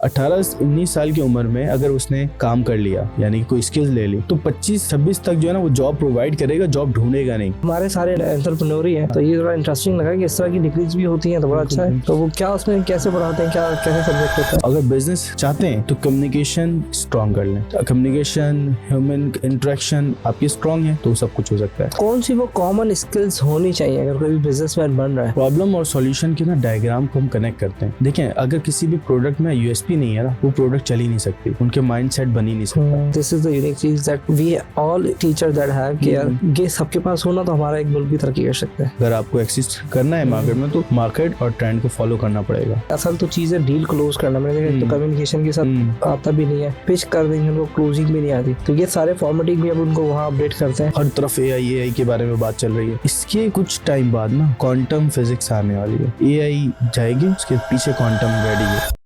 18-19 साल की उम्र में अगर उसने काम कर लिया यानी कोई स्किल्स ले ली तो 25-26 तक जो है ना वो जॉब प्रोवाइड करेगा, जॉब ढूंढेगा नहीं। हमारे सारे एंटरप्रेन्योर ही हैं, तो ये थोड़ा इंटरेस्टिंग लगा कि इस तरह की डिग्रीज भी होती हैं, तो बड़ा अच्छा है। तो वो क्या उसमें कैसे पढ़ाते हैं, क्या कैसे सब्जेक्ट होता है? अगर बिजनेस चाहते हैं तो कम्युनिकेशन स्ट्रॉन्ग कर लें। कम्युनिकेशन, ह्यूमन इंटरेक्शन आपकी स्ट्रॉन्ग है तो सब कुछ हो सकता है। कौन सी वो कॉमन स्किल्स होनी चाहिए अगर कोई बिजनेसमैन बन रहा है? प्रॉब्लम और सॉल्यूशन के ना डायग्राम को हम कनेक्ट करते हैं। देखें, अगर किसी भी प्रोडक्ट में यूएसपी नहीं है ना, वो प्रोडक्ट चल ही नहीं सकती, उनके माइंडसेट बन ही नहीं सकता। दिस इज द यूनिक चीज that we all teacher that have कि यार ये सबके पास होना तो हमारा एक मुल्क भी तरक्की कर सकता है। अगर आपको एक्सिस्ट करना है मार्केट में तो मार्केट और ट्रेंड को फॉलो करना पड़ेगा। असल तो चीज है डील क्लोज करना। मैंने देखा तो कम्युनिकेशन के साथ आता भी नहीं है, पिच कर देंगे उनको, क्लोजिंग भी नहीं आती। तो ये सारे फॉर्मेटिंग भी अब उनको वहाँ अपडेट करते हैं। हर तरफ एआई के बारे में बात चल रही है। इसके कुछ टाइम बाद ना क्वांटम फिजिक्स आने वाली है। एआई जाएगी, उसके पीछे क्वांटम रेडी है।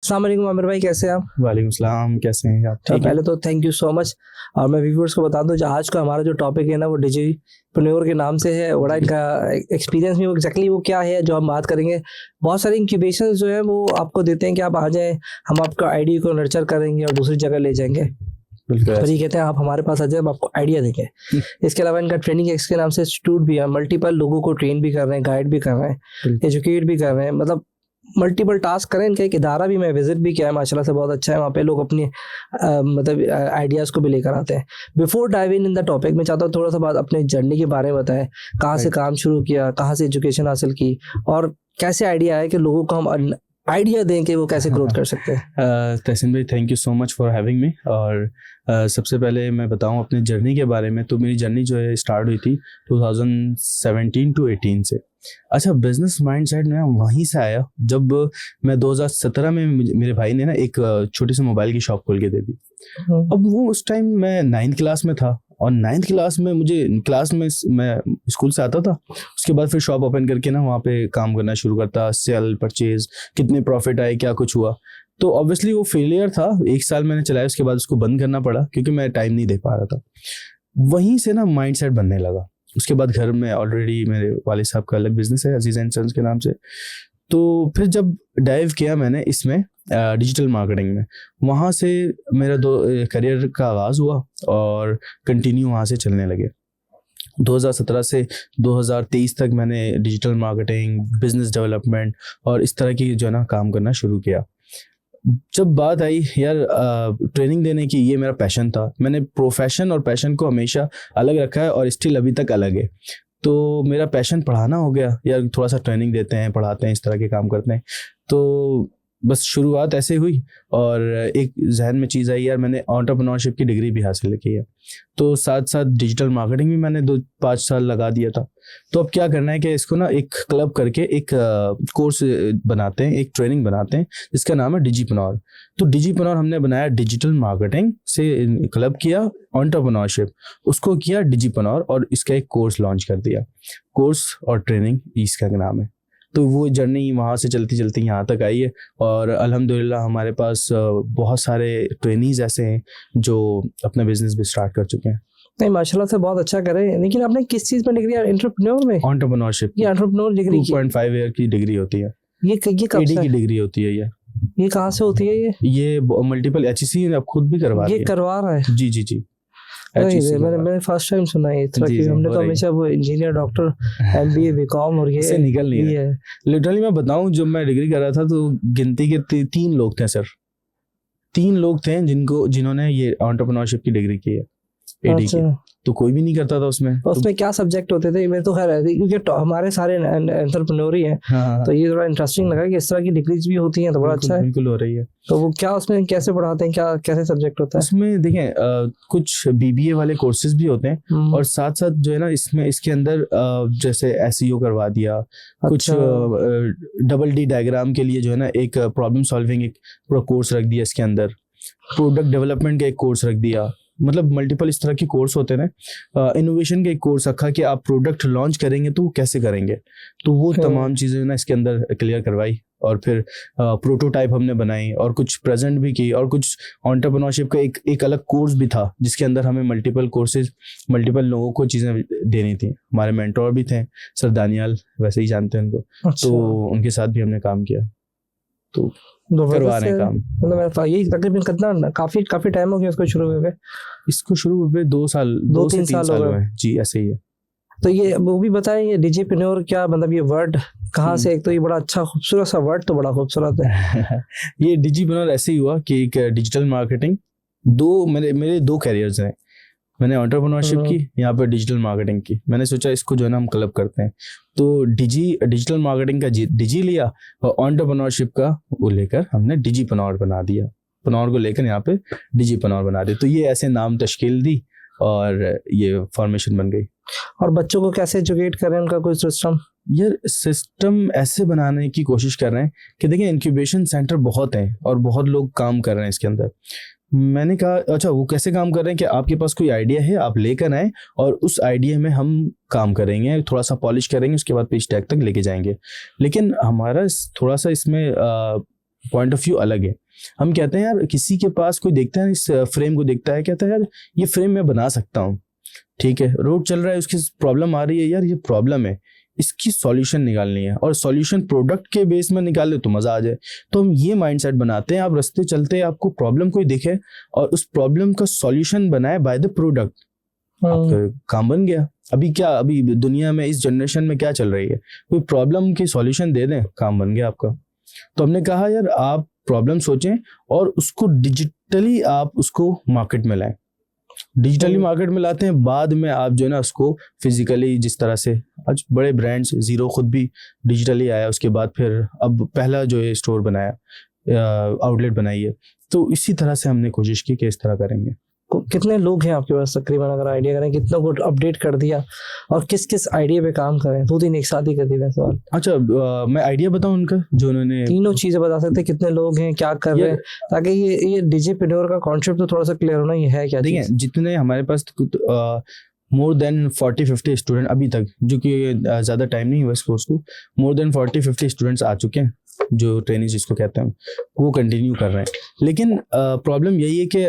अस्सलाम वालेकुम आमिर भाई, कैसे हैं आप? वालेकुम सलाम, कैसे हैं आप? ठीक पहले तो थैंक यू सो मच। और मैं व्यूअर्स को बता दूं जो आज का हमारा जो टॉपिक है ना वो डिजिटलप्रेन्योर के नाम से है। बड़ा इनका एक्सपीरियंस भी एग्जैक्टली वो क्या है जो हम बात करेंगे। बहुत सारे इंक्यूबेशन जो है वो आपको देते हैं कि आप आ जाएं, हम आपका आइडिया को नर्चर करेंगे और दूसरी जगह ले जाएंगे। और ये कहते हैं आप हमारे पास आ जाए, हम आपको आइडिया देंगे। इसके अलावा इनका ट्रेनिंग एक्स के नाम से इंस्टीट्यूट भी है। मल्टीपल लोगों को ट्रेन भी कर रहे हैं, गाइड भी कर रहे हैं, एजुकेट भी कर रहे हैं, मतलब मल्टीपल टास्क करें। इनका एक इदारा भी मैं विजिट भी किया है, माशाल्लाह से बहुत अच्छा है। वहाँ पे लोग अपनी मतलब आइडियाज़ को भी लेकर आते हैं। Before diving in the topic मैं चाहता हूँ थोड़ा सा बात अपने जर्नी के बारे में बताएं। कहाँ से काम शुरू किया, कहाँ से एजुकेशन हासिल की, और कैसे आइडिया आया कि लोगों को हम आइडिया दें कि वो कैसे ग्रोथ कर सकते हैं। तहसीन भाई, thank you so much for having me. और सबसे पहले मैं बताऊं अपनी जर्नी के बारे में, तो मेरी जर्नी जो है स्टार्ट हुई थी 2017 to 18 से। अच्छा, बिजनेस माइंडसेट ना वहीं से आया जब मैं 2017 में मेरे भाई ने ना एक छोटी सी मोबाइल की शॉप खोल के दे दी। अब वो उस टाइम मैं 9th क्लास में था, और 9th क्लास में मुझे क्लास में मैं स्कूल से आता था, उसके बाद फिर शॉप ओपन करके ना वहाँ पे काम करना शुरू करता, सेल परचेज, कितने प्रॉफिट आए, क्या कुछ हुआ। तो ऑब्वियसली वो फेलियर था। 1 साल मैंने चलाया, उसके बाद उसको बंद करना पड़ा क्योंकि मैं टाइम नहीं दे पा रहा था। वहीं से ना माइंडसेट बनने लगा। उसके बाद घर में ऑलरेडी मेरे वालिद साहब का अलग बिजनेस है, अजीज एंड सन्स के नाम से। तो फिर जब डाइव किया मैंने इसमें डिजिटल मार्केटिंग में, वहाँ से मेरा करियर का आगाज़ हुआ और कंटिन्यू वहाँ से चलने लगे। 2017 से 2023 तक मैंने डिजिटल मार्केटिंग, बिजनेस डेवलपमेंट और इस तरह की जो है ना काम करना शुरू किया। जब बात आई यार ट्रेनिंग देने की, ये मेरा पैशन था। मैंने प्रोफेशन और पैशन को हमेशा अलग रखा है और स्टिल अभी तक अलग है। तो मेरा पैशन पढ़ाना हो गया, यार थोड़ा सा ट्रेनिंग देते हैं, पढ़ाते हैं, इस तरह के काम करते हैं। तो बस शुरुआत ऐसे हुई और एक जहन में चीज़ आई, यार मैंने एंटरप्रेन्योरशिप की डिग्री भी हासिल की है, तो साथ साथ डिजिटल मार्केटिंग भी मैंने 2-5 साल लगा दिया था। तो अब क्या करना है कि इसको ना एक क्लब करके एक कोर्स बनाते हैं, एक ट्रेनिंग बनाते हैं जिसका नाम है डिजिप्रेन्योर। तो डिजिप्रेन्योर हमने बनाया, डिजिटल मार्केटिंग से क्लब किया, एंटरप्रेन्योरशिप उसको किया डिजिप्रेन्योर, और इसका एक कोर्स लॉन्च कर दिया। कोर्स और ट्रेनिंग इसका नाम है। तो वो जर्नी वहाँ से चलती चलती यहाँ तक आई है, और अल्हम्दुलिल्लाह हमारे पास बहुत सारे ट्रेनीज ऐसे हैं जो अपना बिजनेस भी स्टार्ट कर चुके हैं। नहीं, माशाल्लाह से बहुत अच्छा करे। लेकिन आपने किस चीज़ में डिग्री? एंटरप्रेन्योर में? एंटरप्रेन्योरशिप। ये एंटरप्रेन्योर डिग्री 2.5 ईयर की डिग्री होती है। ये कब एडी से? की डिग्री होती है ये कहाँ से होती है? ये मल्टीपल एचईसी अब खुद भी करवा रही है। ये करवा रहा है? जी जी जी। मैंने फर्स्ट टाइम सुना है इस तरह की। हमने तो हमेशा वो इंजीनियर, डॉक्टर, एमबीए, बीकॉम और ये निकल नहीं है। लिटरली मैं बताऊं, जब मैं डिग्री कर रहा था तो गिनती के 3 लोग थे सर। 3 लोग थे जिन्होंने ये एंटरप्रेन्योरशिप की डिग्री की है एडी की। तो कोई भी नहीं करता था उसमें। तो उसमें क्या सब्जेक्ट होते थे? मैं तो खैर है क्योंकि हमारे सारे एंटरप्रेन्योर ही हैं। हाँ। तो ये थोड़ा इंटरेस्टिंग लगा कि इस तरह की डिग्रीज भी होती हैं, तो बड़ा अच्छा है। बिल्कुल हो रही है। तो वो क्या उसमें कैसे पढ़ाते हैं, क्या कैसे सब्जेक्ट होता है उसमें? देखें कुछ बीबीए वाले कोर्सेज भी होते हैं, और साथ साथ जो है ना इसमें इसके अंदर जैसे एसईओ करवा दिया। कुछ डबल डी डायग्राम के लिए जो है ना एक प्रॉब्लम सॉल्विंग एक पूरा कोर्स रख दिया इसके अंदर। प्रोडक्ट डेवलपमेंट का एक कोर्स रख दिया। मतलब मल्टीपल इस तरह के कोर्स होते हैं ना। इनोवेशन का एक कोर्स रखा कि आप प्रोडक्ट लॉन्च करेंगे तो वो कैसे करेंगे। तो वो तमाम चीज़ें ना इसके अंदर क्लियर करवाई, और फिर प्रोटोटाइप हमने बनाई और कुछ प्रेजेंट भी की, और कुछ एंटरप्रेन्योरशिप का एक अलग कोर्स भी था जिसके अंदर हमें मल्टीपल कोर्सेज, मल्टीपल लोगों को चीज़ें देनी थी। हमारे मेंटोर भी थे सर दानियाल, वैसे ही जानते हैं उनको। तो उनके साथ भी हमने काम किया। तो जबरदस्त करवा रहे हैं है। काम। मतलब मेरा यही तकरीबन कितना काफी टाइम हो गया उसको शुरू हुए। इसको शुरू हुए 2 साल, 2 से 3 3 साल साल हो हुए गए। हैं जी, ऐसे ही है। तो ये वो भी बताएं, ये डिजिप्रेन्योर क्या मतलब, ये वर्ड कहाँ से? एक तो ये बड़ा अच्छा खूबसूरत सा वर्ड, तो बड़ा खूबसूरत है। ये डिजिप्रेन्योर ऐसे ही हुआ कि एक डिजिटल मार्केटिंग, मेरे 2 कैरियर्स हैं। मैंने एंटरप्रेन्योरशिप की, यहाँ पे डिजिटल मार्केटिंग की। मैंने सोचा इसको जो है ना हम क्लब करते हैं, तो डिजिटल मार्केटिंग का डिजी लिया और एंटरप्रेन्योरशिप का वो लेकर हमने डिजिप्रेन्योर बना दिया। प्रेन्योर को लेकर यहाँ पे डिजिप्रेन्योर बना दिया। तो ये ऐसे नाम तश्कील दी और ये फॉर्मेशन बन गई। और बच्चों को कैसे एजुकेट करें, उनका कोई सिस्टम? यार सिस्टम ऐसे बनाने की कोशिश कर रहे हैं कि देखिए इंक्यूबेशन सेंटर बहुत हैं और बहुत लोग काम कर रहे हैं इसके अंदर। मैंने कहा अच्छा वो कैसे काम कर रहे हैं कि आपके पास कोई आइडिया है, आप लेकर आए और उस आइडिया में हम काम करेंगे, थोड़ा सा पॉलिश करेंगे, उसके बाद पिच टैग तक लेके जाएंगे। लेकिन हमारा थोड़ा सा इसमें पॉइंट ऑफ व्यू अलग है। हम कहते हैं यार किसी के पास कोई देखता है इस फ्रेम को, देखता है कहता है यार ये फ्रेम मैं बना सकता हूँ, ठीक है, रोड चल रहा है उसकी प्रॉब्लम आ रही है, यार ये प्रॉब्लम है, इसकी सॉल्यूशन निकालनी है और सॉल्यूशन प्रोडक्ट के बेस में निकाले तो मजा आ जाए। तो हम ये माइंडसेट बनाते हैं, आप रास्ते चलते आपको प्रॉब्लम कोई दिखे और उस प्रॉब्लम का सॉल्यूशन बनाए बाय द प्रोडक्ट, आपका काम बन गया। अभी दुनिया में इस जनरेशन में क्या चल रही है, कोई प्रॉब्लम की सॉल्यूशन दे दें, काम बन गया आपका। तो हमने कहा यार आप प्रॉब्लम सोचें और उसको डिजिटली आप उसको मार्केट में लाएं। डिजिटली मार्केट में लाते हैं, बाद में आप जो है ना उसको फिजिकली, जिस तरह से आज बड़े ब्रांड्स, जीरो खुद भी डिजिटली आया, उसके बाद फिर अब पहला जो है स्टोर बनाया, आउटलेट बनाई है। तो इसी तरह से हमने कोशिश की कि इस तरह करेंगे। कितने लोग हैं आपके पास तकरीबन, अगर आइडिया करें कितना को अपडेट कर दिया और किस किस आइडिया पे काम करें? 2-3 एक साथ ही कर दिए सवाल। अच्छा मैं आइडिया बताऊं उनका जो उन्होंने तीनों चीजें बता सकते हैं, कितने लोग हैं, क्या कर रहे हैं, ताकि ये डिजिप्रेन्योर का कॉन्सेप्ट तो थोड़ा सा क्लियर होना, ये है क्या? देखिए जितने हमारे पास मोर देन 40-50 स्टूडेंट अभी तक, जो कि ज़्यादा टाइम नहीं हुआ इस कोर्स को, मोर देन 40-50 स्टूडेंट्स आ चुके हैं जो ट्रेनिंग जिसको कहते हैं, वो कंटिन्यू कर रहे हैं। लेकिन प्रॉब्लम यही है कि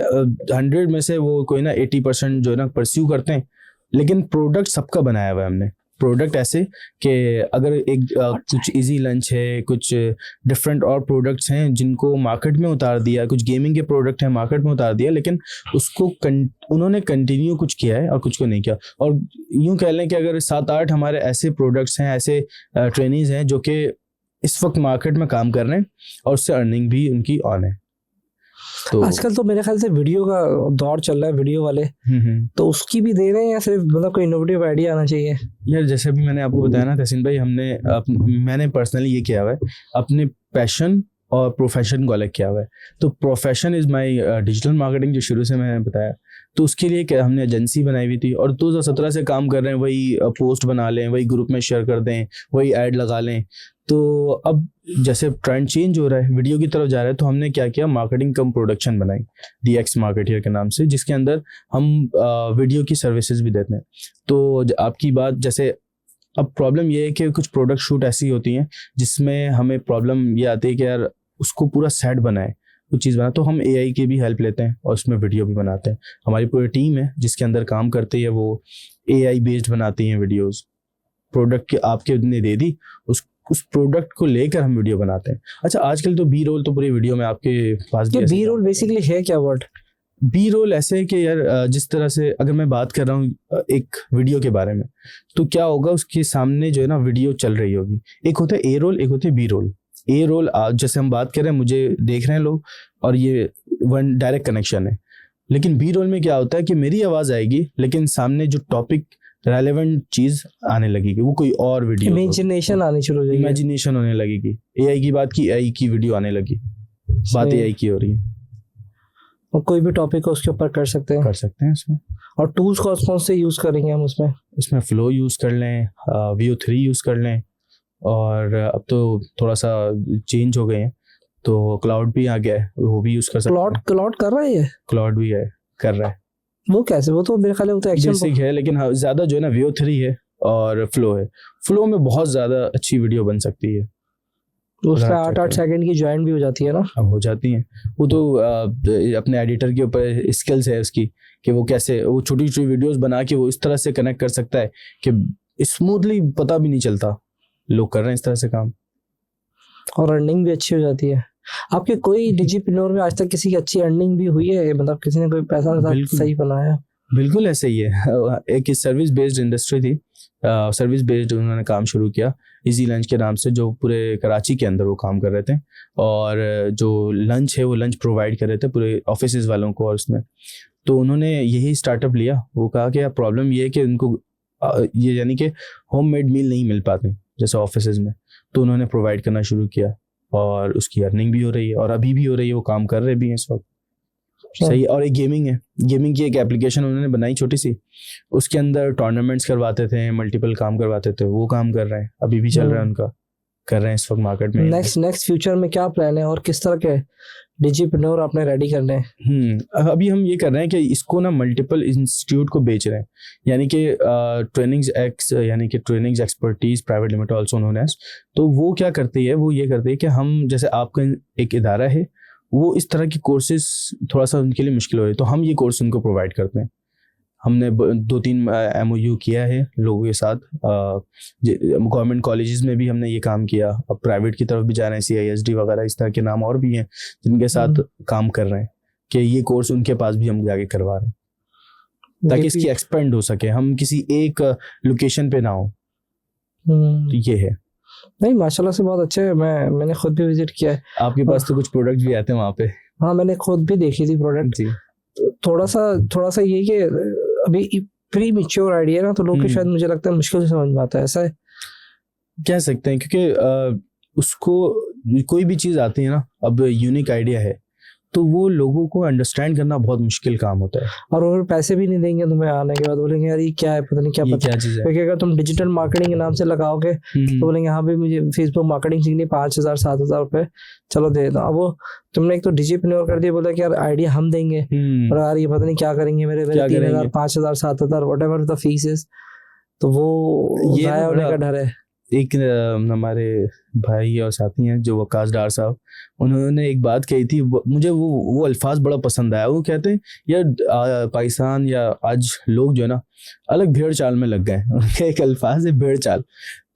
100 में से वो कोई ना 80% जो है ना परस्यू करते हैं, लेकिन प्रोडक्ट सबका बनाया हुआ है हमने। प्रोडक्ट ऐसे कि अगर एक कुछ इजी लंच है, कुछ डिफरेंट और प्रोडक्ट्स हैं जिनको मार्केट में उतार दिया, कुछ गेमिंग के प्रोडक्ट हैं मार्केट में उतार दिया, लेकिन उसको उन्होंने कंटिन्यू कुछ किया है और कुछ को नहीं किया। और यूं कह लें कि अगर 7-8 हमारे ऐसे प्रोडक्ट्स हैं, ऐसे ट्रेनिंग्स हैं जो कि इस वक्त मार्केट में काम कर रहे हैं और उससे अर्निंग भी उनकी ऑन है। तो आजकल तो मेरे ख्याल से वीडियो का दौर चल रहा है, वीडियो वाले तो उसकी भी दे रहे हैं या सिर्फ मतलब कोई इनोवेटिव आइडिया आना चाहिए? यार जैसे भी मैंने आपको बताया ना तहसीन भाई, मैंने पर्सनली ये किया हुआ है, अपने पैशन और प्रोफेशन को अलग किया हुआ है। तो profession is my digital marketing, जो शुरू से मैंने बताया। तो उसके लिए क्या हमने एजेंसी बनाई हुई थी और 2017 से काम कर रहे हैं, वही पोस्ट बना लें, वही ग्रुप में शेयर कर दें, वही ऐड लगा लें। तो अब जैसे ट्रेंड चेंज हो रहा है, वीडियो की तरफ जा रहा है, तो हमने क्या किया, मार्केटिंग कम प्रोडक्शन बनाई DX मार्केटियर के नाम से, जिसके अंदर हम वीडियो की सर्विसेज भी देते हैं। तो आपकी बात जैसे, अब प्रॉब्लम ये है कि कुछ प्रोडक्ट शूट ऐसी होती हैं जिसमें हमें प्रॉब्लम ये आती है कि यार उसको पूरा सेट बनाए, कुछ चीज़ बना, तो हम AI की भी हेल्प लेते हैं और उसमें वीडियो भी बनाते हैं। हमारी पूरी टीम है जिसके अंदर काम करती है, वो AI बेस्ड बनाती हैं वीडियोज़। प्रोडक्ट के आपके ने दे दी, उस प्रोडक्ट को लेकर हम वीडियो बनाते हैं। अच्छा आजकल तो बी रोल तो पूरी वीडियो में आपके पास भी। बी रोल बेसिकली है क्या वर्ड? बी रोल ऐसे है कि यार जिस तरह से अगर मैं बात कर रहा हूँ एक वीडियो के बारे में, तो क्या होगा, उसके सामने जो है ना वीडियो चल रही होगी। एक होता है ए रोल, एक होता है बी रोल। ए रोल जैसे हम बात कर रहे हैं, मुझे देख रहे हैं लोग और ये वन डायरेक्ट कनेक्शन है। लेकिन बी रोल में क्या होता है कि मेरी आवाज़ आएगी लेकिन सामने जो टॉपिक रेलेवेंट चीज आने लगेगी, वो कोई और वीडियो, इमेजिनेशन आनी शुरू हो जाएगी, इमेजिनेशन होने लगेगी। AI की बात की, AI की वीडियो आने लगी, बात AI की हो रही है। और कोई भी टॉपिक है उसके ऊपर कर सकते हैं इसमें। और टूल्स कौन से यूज करेंगे हम उसमें? इसमें फ्लो यूज कर लें, VO3 यूज कर लें, और अब तो थोड़ा सा चेंज हो गए हैं तो क्लाउड भी आ गया है, वो भी यूज कर सकते हैं। क्लाउड कर रहा है ये? क्लाउड भी है, कर रहा है। वो कैसे? वो तो मेरे ख्याल में एक्शन बेसिक है, लेकिन हाँ ज्यादा जो है ना VO3 है और फ्लो है। फ्लो में बहुत ज्यादा अच्छी वीडियो बन सकती है, उसका 8-8 सेकंड की ज्वाइन भी हो जाती है ना। अब हो जाती हैं, वो तो अपने एडिटर के ऊपर स्किल्स है उसकी कि वो कैसे वो छोटी छोटी वीडियोस बना के वो इस तरह से कनेक्ट कर सकता है कि स्मूथली पता भी नहीं चलता लोग कर रहे हैं इस तरह से काम, और अर्निंग भी अच्छी हो जाती है। आपके कोई डिजिटप्रेन्योर में आज तक किसी की अच्छी अर्निंग भी हुई है, मतलब किसी ने कोई पैसा बिल्कुल। सही बनाया? बिल्कुल ऐसे ही है। एक सर्विस बेस्ड इंडस्ट्री थी, सर्विस बेस्ड उन्होंने काम शुरू किया इजी लंच के नाम से, जो पूरे कराची के अंदर वो काम कर रहे थे, और जो लंच है वो लंच प्रोवाइड कर रहे थे पूरे ऑफिस वालों को। और उसमें तो उन्होंने यही स्टार्टअप लिया। वो कहा कि यार प्रॉब्लम ये है कि उनको ये यानी कि होममेड मील नहीं मिल पाते जैसे ऑफिस में, तो उन्होंने प्रोवाइड करना शुरू किया, और उसकी अर्निंग भी हो रही है और अभी भी हो रही है, वो काम कर रहे भी हैं इस वक्त। सही। और एक गेमिंग है, गेमिंग की एक एप्लीकेशन उन्होंने बनाई छोटी सी, उसके अंदर टूर्नामेंट्स करवाते थे, मल्टीपल काम करवाते थे, वो काम कर रहे हैं, अभी भी चल रहा है उनका, कर रहे हैं इस वक्त मार्केट में। नेक्स्ट फ्यूचर में क्या प्लान है और किस तरह के डिजिटप्रेन्योर आपने रेडी करने हैं? अभी हम ये कर रहे हैं कि इसको ना मल्टीपल इंस्टीट्यूट को बेच रहे हैं, यानी कि ट्रेनिंग्स एक्स यानी कि trainings expertise private limited also known as. तो वो क्या करती है, वो ये करती है कि हम जैसे आपका एक इदारा है, वो इस तरह की कोर्सेज थोड़ा सा उनके लिए मुश्किल हो रही है, तो हम ये कोर्स उनको प्रोवाइड करते हैं। हमने 2-3 MOU किया है लोगों के साथ, गवर्नमेंट कॉलेजेस में भी हमने ये काम किया, अब प्राइवेट की तरफ भी जा रहे हैं, CISD वगैरह इस तरह के नाम और भी हैं जिनके साथ काम कर रहे हैं कि ये कोर्स उनके पास भी हम जाके करवा रहे हैं, ताकि इसकी एक्सपेंड हो सके, हम किसी एक लोकेशन पे ना हो। तो ये है। नहीं, माशाल्लाह से बहुत अच्छे है। मैंने खुद भी विजिट किया है। आपके पास तो कुछ प्रोडक्ट भी आते हैं वहाँ पे? हाँ, मैंने खुद भी देखी थी प्रोडक्ट जी। थोड़ा सा ये कि अभी प्री मैच्योर आइडिया ना, तो लोग के शायद मुझे लगता है मुश्किल से समझ में आता है, ऐसा है? कह सकते हैं, क्योंकि उसको कोई भी चीज़ आती है ना, अब यूनिक आइडिया है, तो वो लोगों को अंडरस्टैंड करना बहुत मुश्किल काम होता है। और अगर पैसे भी नहीं देंगे तुम्हें आने के बाद, बोलेंगे यार ये क्या है, पता नहीं क्या चीज़ है। क्योंकि अगर तुम डिजिटल मार्केटिंग के नाम से लगाओगे तो बोलेंगे हाँ भाई मुझे फेसबुक मार्केटिंग सीखनी 5,000-7,000 रुपये, चलो दे दो। अब वो तुमने एक तो डिजिटप्रेन्योर कर दिया, बोला कि यार आइडिया हम देंगे, और यार ये पता नहीं क्या करेंगे, मेरे 3,000, 5,000, 7,000 व्हाटएवर द फीस इज, तो वो ज़ाया होने का डर है। एक हमारे भाई और साथी हैं जो वकास डार साहब, उन्होंने एक बात कही थी, मुझे वो अल्फाज बड़ा पसंद आया। वो कहते हैं यार पाकिस्तान या आज लोग जो है ना अलग भेड़ चाल में लग गए। उनका एक अल्फाज है भेड़ चाल।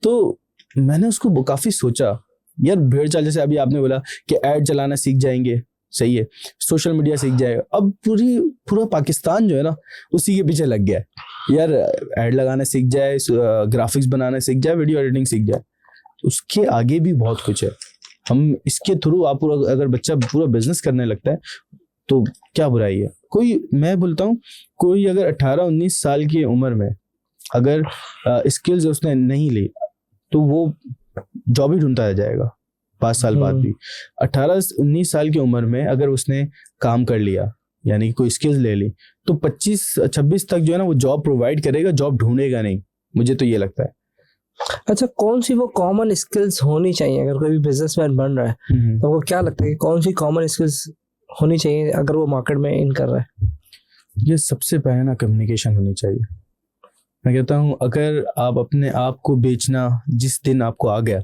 तो मैंने उसको काफ़ी सोचा, यार भेड़ चाल जैसे अभी आपने बोला कि ऐड चलाना सीख जाएंगे, सही है, सोशल मीडिया सीख जाएगा, अब पूरा पाकिस्तान जो है ना उसी के पीछे लग गया है। यार ऐड लगाना सीख जाए, ग्राफिक्स बनाना सीख जाए, वीडियो एडिटिंग सीख जाए, उसके आगे भी बहुत कुछ है। हम इसके थ्रू आप अगर बच्चा पूरा बिजनेस करने लगता है तो क्या बुराई है। मैं बोलता हूँ कोई अगर 18-19 साल की उम्र में अगर स्किल्स उसने नहीं ली तो वो जॉब ही ढूंढता रह जाएगा 5 साल बाद भी। 18-19 साल की उम्र में अगर उसने काम कर लिया, यानी कोई स्किल्स ले ली, तो 25-26 तक जो है ना वो जॉब प्रोवाइड करेगा, जॉब ढूंढेगा नहीं, मुझे तो ये लगता है। अच्छा, कौन सी वो कॉमन स्किल्स होनी चाहिए अगर कोई भी बिजनेसमैन बन रहा है, तो वो क्या लगता है कि कौन सी कॉमन स्किल्स होनी चाहिए अगर वो मार्केट में इन कर रहा है? ये सबसे पहले ना कम्युनिकेशन होनी चाहिए। मैं कहता हूँ अगर आप अपने आप को बेचना जिस दिन आपको आ गया,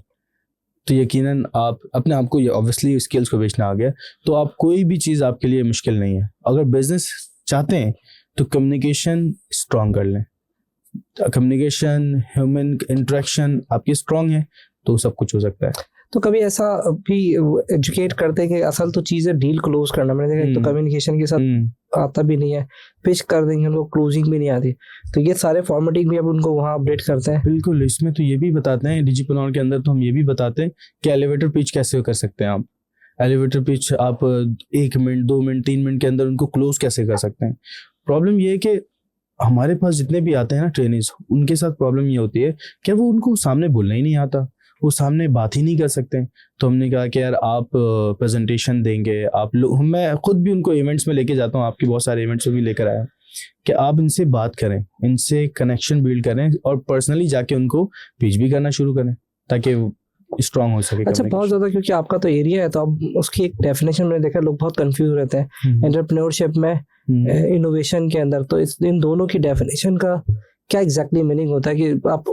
तो यकीनन आप अपने आप को, ये ऑब्वियसली स्किल्स को बेचना आ गया, तो आप कोई भी चीज़ आपके लिए मुश्किल नहीं है। अगर बिजनेस चाहते हैं तो कम्युनिकेशन स्ट्रॉन्ग कर लें। कम्युनिकेशन, ह्यूमन इंटरेक्शन आपकी स्ट्रॉन्ग है तो सब कुछ हो सकता है। तो कभी ऐसा भी एजुकेट करते हैं कि असल तो चीज़ है डील क्लोज करना, मैंने देखा तो कम्युनिकेशन के साथ आता भी नहीं है, पिच कर देंगे लोग, क्लोजिंग भी नहीं आती, तो ये सारे फॉर्मेटिंग भी अब उनको वहाँ अपडेट करते हैं। बिल्कुल, इसमें तो ये भी बताते हैं डिजिटप्रेन्योर के अंदर, तो हम ये भी बताते हैं कि एलिवेटर पिच कैसे कर सकते हैं आप। एलिवेटर पिच आप 1 मिनट, 2 मिनट, 3 मिनट के अंदर उनको क्लोज कैसे कर सकते हैं। प्रॉब्लम ये है कि हमारे पास जितने भी आते हैं ना ट्रेनिंग्स, उनके साथ प्रॉब्लम ये होती है कि वो उनको सामने बोलना ही नहीं आता, वो सामने बात ही नहीं कर सकते। तो हमने कहा कि यार आप प्रेजेंटेशन देंगे, आप लोग, मैं खुद भी उनको इवेंट्स में लेके जाता हूँ, आपकी बहुत सारे इवेंट्स में भी लेकर आया, कि आप इनसे बात करें, इनसे कनेक्शन बिल्ड करें और पर्सनली जाके उनको पिच भी करना शुरू करें ताकि स्ट्रांग हो सके। अच्छा, बहुत ज़्यादा, क्योंकि आपका तो एरिया है तो अब उसकी एक डेफिनेशन मैंने देखा लोग बहुत कंफ्यूज रहते हैं एंटरप्रेन्योरशिप में, इनोवेशन के अंदर, तो इन दोनों की डेफिनेशन का क्या एग्जैक्टली मीनिंग होता है कि आप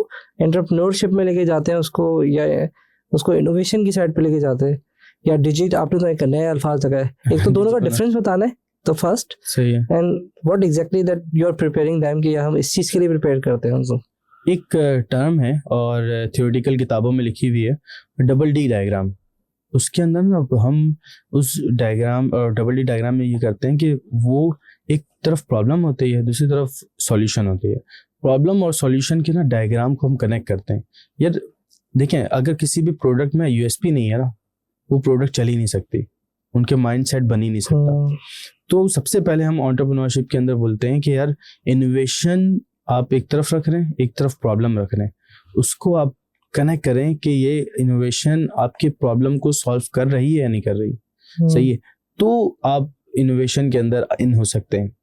एंटरप्रेन्योरशिप में लेके जाते हैं उसको, या उसको इनोवेशन की साइड पे लेके जाते हैं, या डिजिट, आपने तो एक नया अल्फाज लगाया, एक तो दोनों का डिफरेंस बताना है तो फर्स्ट, सही है, and what exactly that you are preparing them कि हम इस चीज़ के लिए प्रिपेयर करते हैं उनको। एक टर्म है और थियोरेटिकल किताबों में लिखी हुई है, डबल डी डायग्राम। उसके अंदर ना हम उस डायग्राम और डबल डी डायग्राम में ये करते हैं कि वो एक तरफ प्रॉब्लम होती है, दूसरी तरफ सॉल्यूशन होती है। प्रॉब्लम और सॉल्यूशन के ना डायग्राम को हम कनेक्ट करते हैं। यार देखें, अगर किसी भी प्रोडक्ट में यूएसपी नहीं है ना, वो प्रोडक्ट चल ही नहीं सकती, उनके माइंडसेट बन ही नहीं सकता। तो सबसे पहले हम एंटरप्रेन्योरशिप के अंदर बोलते हैं कि यार इनोवेशन आप एक तरफ रख रहे हैं, एक तरफ प्रॉब्लम रख रहे हैं, उसको आप कनेक्ट करें कि ये इनोवेशन आपके प्रॉब्लम को सॉल्व कर रही है या नहीं कर रही। सही है, तो आप इनोवेशन के अंदर इन हो सकते हैं।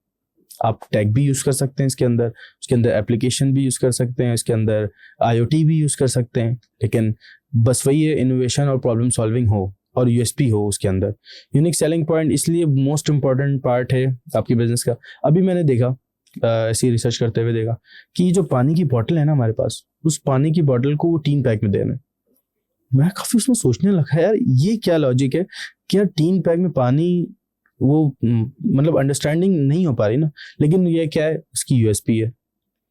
आप टैग भी यूज कर सकते हैं इसके अंदर, उसके अंदर एप्लीकेशन भी यूज कर सकते हैं, इसके अंदर IoT भी यूज कर सकते हैं, लेकिन बस वही है इनोवेशन और प्रॉब्लम सॉल्विंग हो और यूएसपी हो उसके अंदर। यूनिक सेलिंग पॉइंट इसलिए मोस्ट इंपॉर्टेंट पार्ट है आपकी बिजनेस का। अभी मैंने देखा, ऐसी रिसर्च करते हुए देखा कि जो पानी की बॉटल है ना हमारे पास, उस पानी की बॉटल को वो 3 पैक में दे रहे हैं। मैं काफी उसमें सोचने लगा, यार ये क्या लॉजिक है कि यार 3 पैक में पानी, वो मतलब अंडरस्टैंडिंग नहीं हो पा रही ना। लेकिन ये क्या है, उसकी यूएसपी है।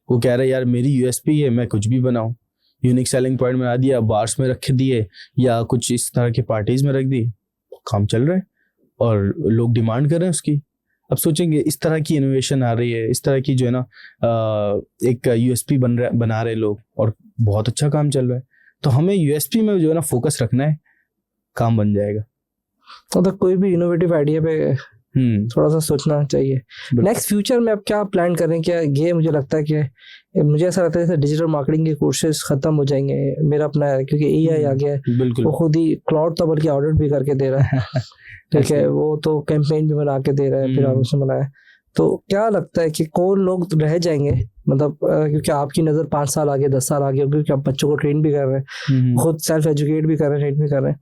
वो कह रहे हैं यार मेरी यूएसपी है, मैं कुछ भी बनाऊं, यूनिक सेलिंग पॉइंट बना दिया, बार्स में रख दिए या कुछ इस तरह के पार्टीज में रख दी, काम चल रहा है और लोग डिमांड कर रहे हैं उसकी। अब सोचेंगे इस तरह की इनोवेशन आ रही है, इस तरह की जो है ना एक यूएसपी बना रहे लोग और बहुत अच्छा काम चल रहा है। तो हमें यूएसपी में जो है ना फोकस रखना है, काम बन जाएगा। मतलब कोई भी इनोवेटिव आइडिया पे थोड़ा सा सोचना चाहिए। नेक्स्ट फ्यूचर में आप क्या प्लान करें? क्या ये मुझे लगता है कि मुझे ऐसा लगता है जैसे डिजिटल मार्केटिंग के कोर्सेज खत्म हो जाएंगे, मेरा अपना है, क्योंकि AI आ गया है। बिल्कुल, वो खुद ही क्लाउड तो बल्कि ऑडिट भी करके दे रहा है ठीक है, वो तो कैंपेन भी बना के दे रहा है, फिर आप उसमें बनाया। तो क्या लगता है कि कौन लोग रह जाएंगे, मतलब क्योंकि आपकी नज़र 5 साल आगे 10 साल आगे, क्योंकि आप बच्चों को ट्रेन भी कर रहे हैं, खुद सेल्फ एजुकेट भी कर रहे हैं, ट्रेन भी कर रहे हैं,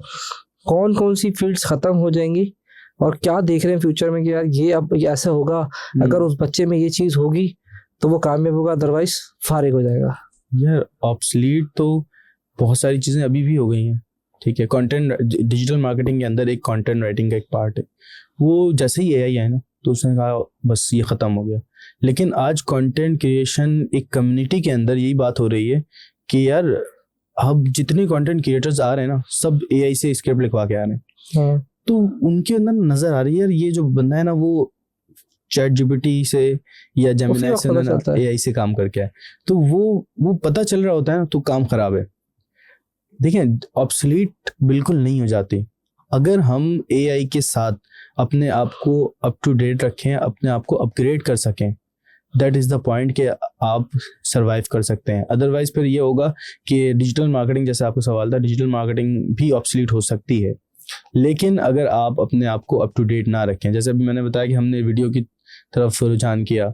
कौन कौन सी फील्ड्स खत्म हो जाएंगी और क्या देख रहे हैं फ्यूचर में कि यार ये अब ये ऐसा होगा, अगर उस बच्चे में ये चीज़ होगी तो वो कामयाब होगा, अदरवाइज फारिग हो जाएगा। यार ऑब्सलीट तो बहुत सारी चीज़ें अभी भी हो गई हैं। ठीक है, कंटेंट डिजिटल मार्केटिंग के अंदर एक कंटेंट राइटिंग का एक पार्ट है, वो जैसे ही AI है ना तो उसने कहा बस ये ख़त्म हो गया। लेकिन आज कंटेंट क्रिएशन एक कम्युनिटी के अंदर यही बात हो रही है कि यार अब जितने कंटेंट क्रिएटर्स आ रहे हैं ना, सब AI से स्क्रिप्ट लिखवा के आ रहे हैं। तो उनके अंदर नजर आ रही है यार ये जो बंदा है ना वो ChatGPT से या जेमिनी से ना AI से काम करके है, तो वो पता चल रहा होता है ना, तो काम खराब है। देखें, ऑब्सलीट बिल्कुल नहीं हो जाती अगर हम AI के साथ अपने आप को अप टू डेट रखें, अपने आप को अपग्रेड कर सकें। दैट इज़ द पॉइंट कि आप सर्वाइव कर सकते हैं। अदरवाइज फिर ये होगा कि डिजिटल मार्केटिंग, जैसे आपको सवाल था, डिजिटल मार्केटिंग भी ऑब्सलीट हो सकती है। लेकिन अगर आप अपने आप को अप टू डेट ना रखें, जैसे अभी मैंने बताया कि हमने वीडियो की तरफ रुझान किया,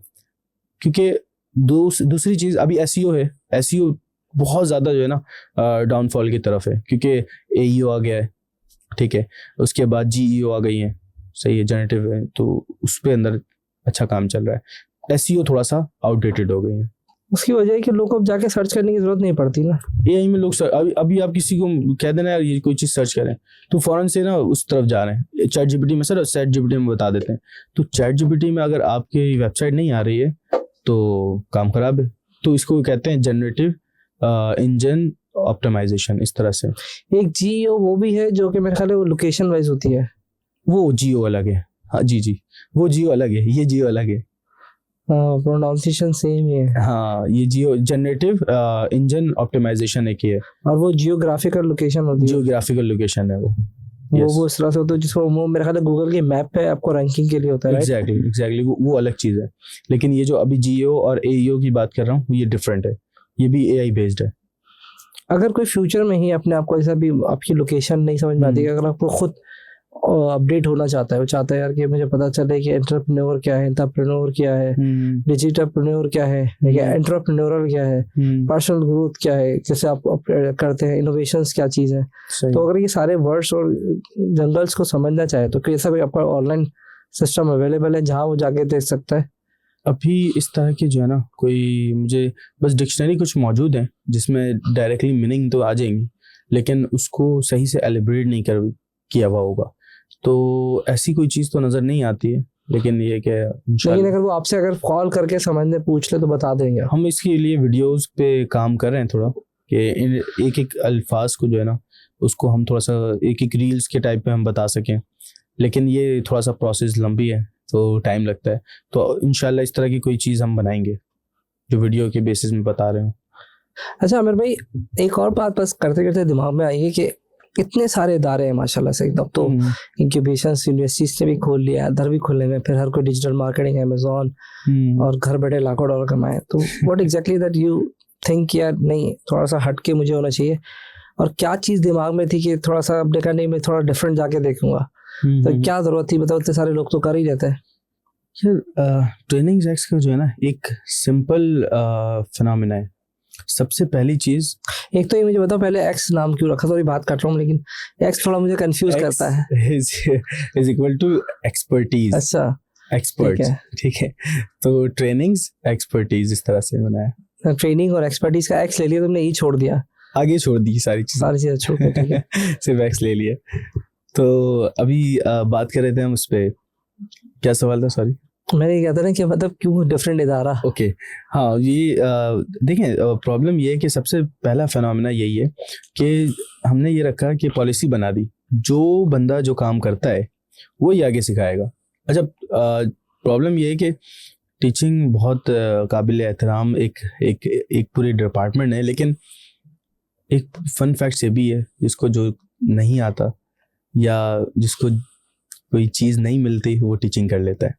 क्योंकि दूसरी चीज़ अभी SEO है। SEO बहुत ज़्यादा जो है ना डाउनफॉल की तरफ है, क्योंकि AEO आ गया है। ठीक है, उसके बाद GEO आ गई है, सही है, जनरेटिव है, तो उस पर अंदर अच्छा काम चल रहा है। SEO थोड़ा सा आउटडेटेड हो गई है। उसकी वजह है कि लोग को अब जाके सर्च करने की जरूरत नहीं पड़ती ना। AI में लोग अभी आप किसी को कह देना यार ये कोई चीज़ सर्च करें तो फौरन से ना उस तरफ जा रहे हैं। ChatGPT में सर ChatGPT में बता देते हैं, तो ChatGPT में अगर आपकी वेबसाइट नहीं आ रही है तो काम खराब है। तो इसको कहते हैं जनरेटिव इंजन ऑप्टिमाइजेशन। इस तरह से एक GEO वो भी है जो कि मेरे ख्याल है वो लोकेशन वाइज होती है, वो GEO अलग है। हाँ जी, वो GEO अलग है, ये GEO अलग है। प्रोनाउंसिएशन सेम ही है। हाँ, ये जियो जनरेटिव इंजन ऑप्टिमाइजेशन एक ही है, और वो जियोग्राफिकल लोकेशन होती है। जियोग्राफिकल लोकेशन है वो। वो इस तरह से होता है जिसको वो मेरे ख्याल है गूगल के मैप पे आपको रैंकिंग के लिए होता है। एग्जैक्टली वो अलग चीज़ है। लेकिन ये जो अभी GEO और AEO की बात कर रहा हूँ ये डिफरेंट है, ये भी AI बेस्ड है। अगर कोई फ्यूचर में ही अपने आप को ऐसा भी आपकी लोकेशन नहीं समझ में आती, अगर आपको खुद अपडेट होना चाहता है, वो चाहता है यार कि मुझे पता चले कि एंटरप्रेन्योर क्या है, एंटरप्रेन्योर क्या है, डिजिटलप्रेन्योर क्या है, एंटरप्रेन्योरल क्या है, पर्सनल ग्रोथ क्या है, जैसे आप करते हैं, इनोवेशंस क्या चीज़ है। तो अगर ये सारे वर्ड्स और जंगल्स को समझना चाहे तो कैसा कोई आपका ऑनलाइन सिस्टम अवेलेबल है जहाँ वो जाके देख सकता है? अभी इस तरह की जो है ना कोई, मुझे बस डिक्शनरी कुछ मौजूद है जिसमें डायरेक्टली मीनिंग तो आ जाएंगी, लेकिन उसको सही से एलिब्रेट नहीं किया हुआ होगा, तो ऐसी कोई चीज़ तो नज़र नहीं आती है। लेकिन ये क्या है, लेकिन अगर वो आपसे अगर कॉल करके समझने पूछ ले तो बता देंगे। हम इसके लिए वीडियोस पे काम कर रहे हैं थोड़ा, कि एक एक अल्फाज को जो है ना उसको हम थोड़ा सा एक एक रील्स के टाइप पे हम बता सकें, लेकिन ये थोड़ा सा प्रोसेस लंबी है तो टाइम लगता है। तो इंशाल्लाह इस तरह की कोई चीज़ हम बनाएंगे जो वीडियो के बेसिस में बता रहे हूँ। अच्छा आमिर भाई, एक और बात बस करते करते दिमाग में आई है कि इतने सारे इदारे हैं माशाल्लाह से एकदम, तो इंक्यूबेशन यूनिवर्सिटीज ने भी खोल लिया, इधर भी खोलने में, फिर हर कोई डिजिटल मार्केटिंग, अमेजोन, और घर बैठे लाखों डॉलर कमाए। तो what exactly that you think यार नहीं थोड़ा सा हट के मुझे होना चाहिए, और क्या चीज़ दिमाग में थी कि थोड़ा सा अब देखा नहीं मैं थोड़ा डिफरेंट जाके देखूंगा, तो क्या ज़रूरत थी? बताओ, इतने सारे लोग तो कर ही लेते हैं। ट्रेनिंग एक्स का जो है ना एक सिंपल फिनोमिना है। सबसे पहली चीज, एक तो ये मुझे बताओ पहले एक्स नाम क्यों रखा? थोड़ी बात कर रहा हूँ, लेकिन एक्स थोड़ा मुझे कंफ्यूज करता है। Is equal to expertise. अच्छा, एक्सपर्ट, ठीक है। तो ट्रेनिंग्स एक्सपर्टीज इस तरह से बना है। ट्रेनिंग और एक्सपर्टीज का एक्स ले लिया तुमने, ई छोड़ दिया, आगे छोड़ दी सारी चीजें छोड़ के, ठीक है। सिर्फ एक्स ले लिया। तो अभी बात कर रहे थे हम उस पे, क्या सवाल था? सॉरी, मैंने ये कहता ना कि मतलब क्यों डिफरेंट इदारा। ओके, हाँ, ये देखें, प्रॉब्लम ये है कि सबसे पहला फिनोमेना यही है कि हमने ये रखा कि पॉलिसी बना दी, जो बंदा जो काम करता है वो ही आगे सिखाएगा। अच्छा, प्रॉब्लम ये है कि टीचिंग बहुत काबिल एहतराम एक पूरी डिपार्टमेंट है, लेकिन एक फन फैक्ट ये भी है, जिसको जो नहीं आता या जिसको कोई चीज़ नहीं मिलती वो टीचिंग कर लेता है।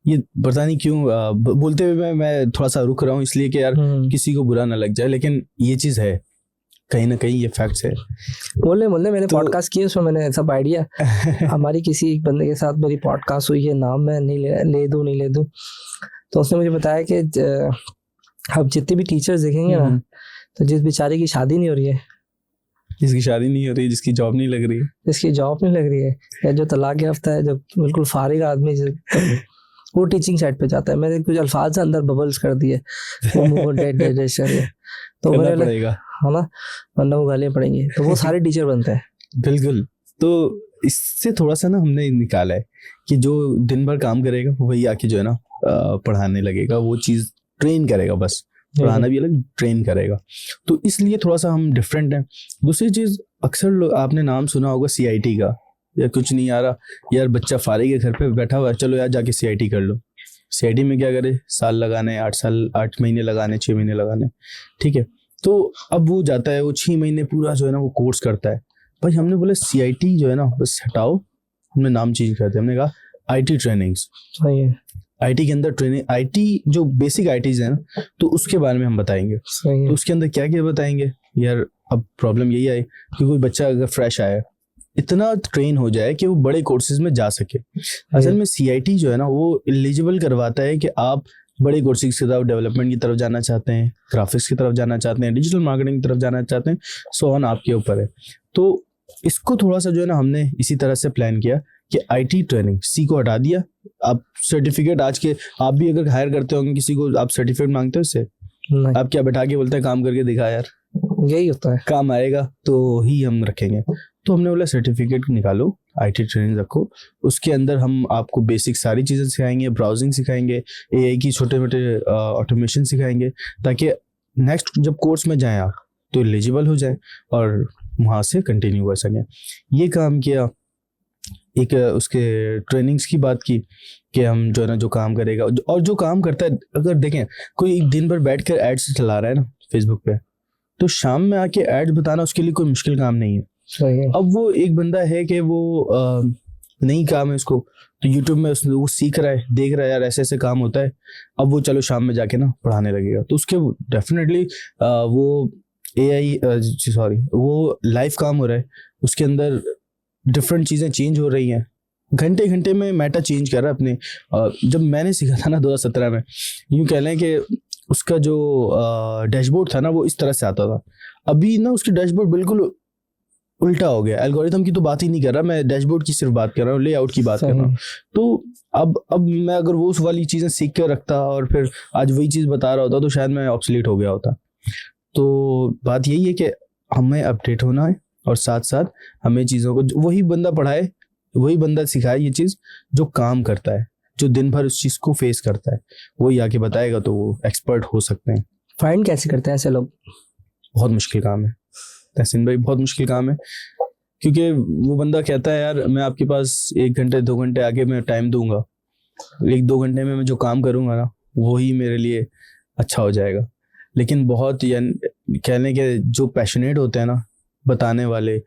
ये पता नहीं क्यों बोलते हुए मैं थोड़ा सा रुक रहा हूँ, इसलिए कि यार किसी को बुरा ना लग जाए, लेकिन ये चीज़ है, कहीं ना कहीं ये फैक्ट्स है। बोलने मैंने पॉडकास्ट किए, उसमें मैंने सब आइडिया हमारी किसी एक बंदे के साथ मेरी पॉडकास्ट हुई है, नाम मैं नहीं ले दूं, तो उसने मुझे बताया कि अब जितने भी टीचर्स देखेंगे ना, तो जिस बेचारे की शादी नहीं हो रही है, जिसकी शादी नहीं हो रही, जिसकी जॉब नहीं लग रही है, जिसकी जॉब नहीं लग रही है, या जो तलाक याफ्ता है, जो बिल्कुल फारिग आदमी, वो टीचिंग साइड पे जाता है। मैंने कुछ अल्फाज अंदर बबल्स कर दिए तो करना पड़ेगा, है ना, वरना वो गालियाँ पड़ेंगी, तो वो सारे टीचर बनते हैं। बिल्कुल। तो इससे थोड़ा सा ना हमने निकाला है कि जो दिन भर काम करेगा वही आके जो है ना पढ़ाने लगेगा, वो चीज़ ट्रेन करेगा, बस पढ़ाना भी अलग, ट्रेन करेगा। तो इसलिए थोड़ा सा हम डिफरेंट हैं। दूसरी चीज़, अक्सर आपने नाम सुना होगा CIT का, या कुछ नहीं आ रहा यार, बच्चा फारिग है घर पे बैठा हुआ है, चलो यार जाके CIT कर लो। CIT में क्या करे, साल लगाने, 8 महीने लगाने, 6 महीने लगाने, ठीक है। तो अब वो जाता है, वो 6 महीने पूरा जो है ना वो कोर्स करता है। भाई हमने बोला CIT जो है ना बस हटाओ, हमने नाम चेंज कर दिया, हमने कहा IT ट्रेनिंग्स। IT के अंदर ट्रेनिंग, IT जो बेसिक ITs है ना, तो उसके बारे में हम बताएंगे। तो उसके अंदर क्या क्या बताएंगे यार। अब प्रॉब्लम यही आई कि कोई बच्चा अगर फ्रेश आया, इतना ट्रेन हो जाए कि वो बड़े कोर्सेज में जा सके। असल में CIT जो है ना वो एलिजिबल करवाता है कि आप बड़े कोर्सेज की तरफ, डेवलपमेंट की तरफ जाना चाहते हैं, ग्राफिक्स की तरफ जाना चाहते हैं, डिजिटल मार्केटिंग की तरफ जाना चाहते हैं, सो ऑन आपके ऊपर है। तो इसको थोड़ा सा जो है ना हमने इसी तरह से प्लान किया कि IT ट्रेनिंग, C को हटा दिया। आप सर्टिफिकेट, आज के आप भी अगर हायर करते होंगे किसी को, आप सर्टिफिकेट मांगते हो इससे? आप क्या बैठा के बोलते हैं काम करके दिखा यार, यही होता है, काम आएगा तो ही हम रखेंगे। तो हमने बोला सर्टिफिकेट निकालो, IT ट्रेनिंग रखो, उसके अंदर हम आपको बेसिक सारी चीज़ें सिखाएंगे, ब्राउजिंग सिखाएंगे, AI की छोटे मोटे ऑटोमेशन सिखाएंगे, ताकि नेक्स्ट जब कोर्स में जाएं आप तो एलिजिबल हो जाए और वहाँ से कंटिन्यू कर सकें। ये काम किया। एक उसके ट्रेनिंग्स की बात की कि हम जो है ना जो काम करेगा, और जो काम करता है, अगर देखें कोई दिन भर बैठ कर एड्स चला रहा है ना फेसबुक पे, तो शाम में आके एड्स बताना उसके लिए कोई मुश्किल काम नहीं है। अब वो एक बंदा है कि वो नई काम है उसको, तो यूट्यूब में वो सीख रहा है, देख रहा है यार ऐसे ऐसे काम होता है, अब वो चलो शाम में जाके ना पढ़ाने लगेगा, तो उसके डेफिनेटली वो वो लाइव काम हो रहा है, उसके अंदर डिफरेंट चीज़ें चेंज हो रही हैं, घंटे घंटे में मेटा चेंज कर रहा है अपने। जब मैंने सीखा था ना 2017 में, यूँ कह लें कि उसका जो डैशबोर्ड था ना वो इस तरह से आता था, अभी ना उसकी डैशबोर्ड बिल्कुल उल्टा हो गया। एल्गोरिथम की तो बात ही नहीं कर रहा मैं, डैशबोर्ड की सिर्फ बात कर रहा हूँ, लेआउट की बात कर रहा हूँ। तो अब मैं अगर वो उस वाली चीज़ें सीख कर रखता और फिर आज वही चीज़ बता रहा होता तो शायद मैं ऑब्सोलीट हो गया होता। तो बात यही है कि हमें अपडेट होना है, और साथ साथ हमें चीज़ों को वही बंदा पढ़ाए, वही बंदा सिखाए ये चीज़ जो काम करता है, जो दिन भर उस चीज़ को फेस करता है, वही आके बताएगा, तो वो एक्सपर्ट हो सकते हैं। फाइंड कैसे करते हैं ऐसे लोग? बहुत मुश्किल काम है तहसीन भाई, बहुत मुश्किल काम है। क्योंकि वो बंदा कहता है यार मैं आपके पास 1 घंटे 2 घंटे आगे मैं टाइम दूंगा, 1-2 घंटे में मैं जो काम करूंगा ना वो ही मेरे लिए अच्छा हो जाएगा। लेकिन बहुत यानी कह लें कि जो पैशनेट होते हैं ना बताने वाले,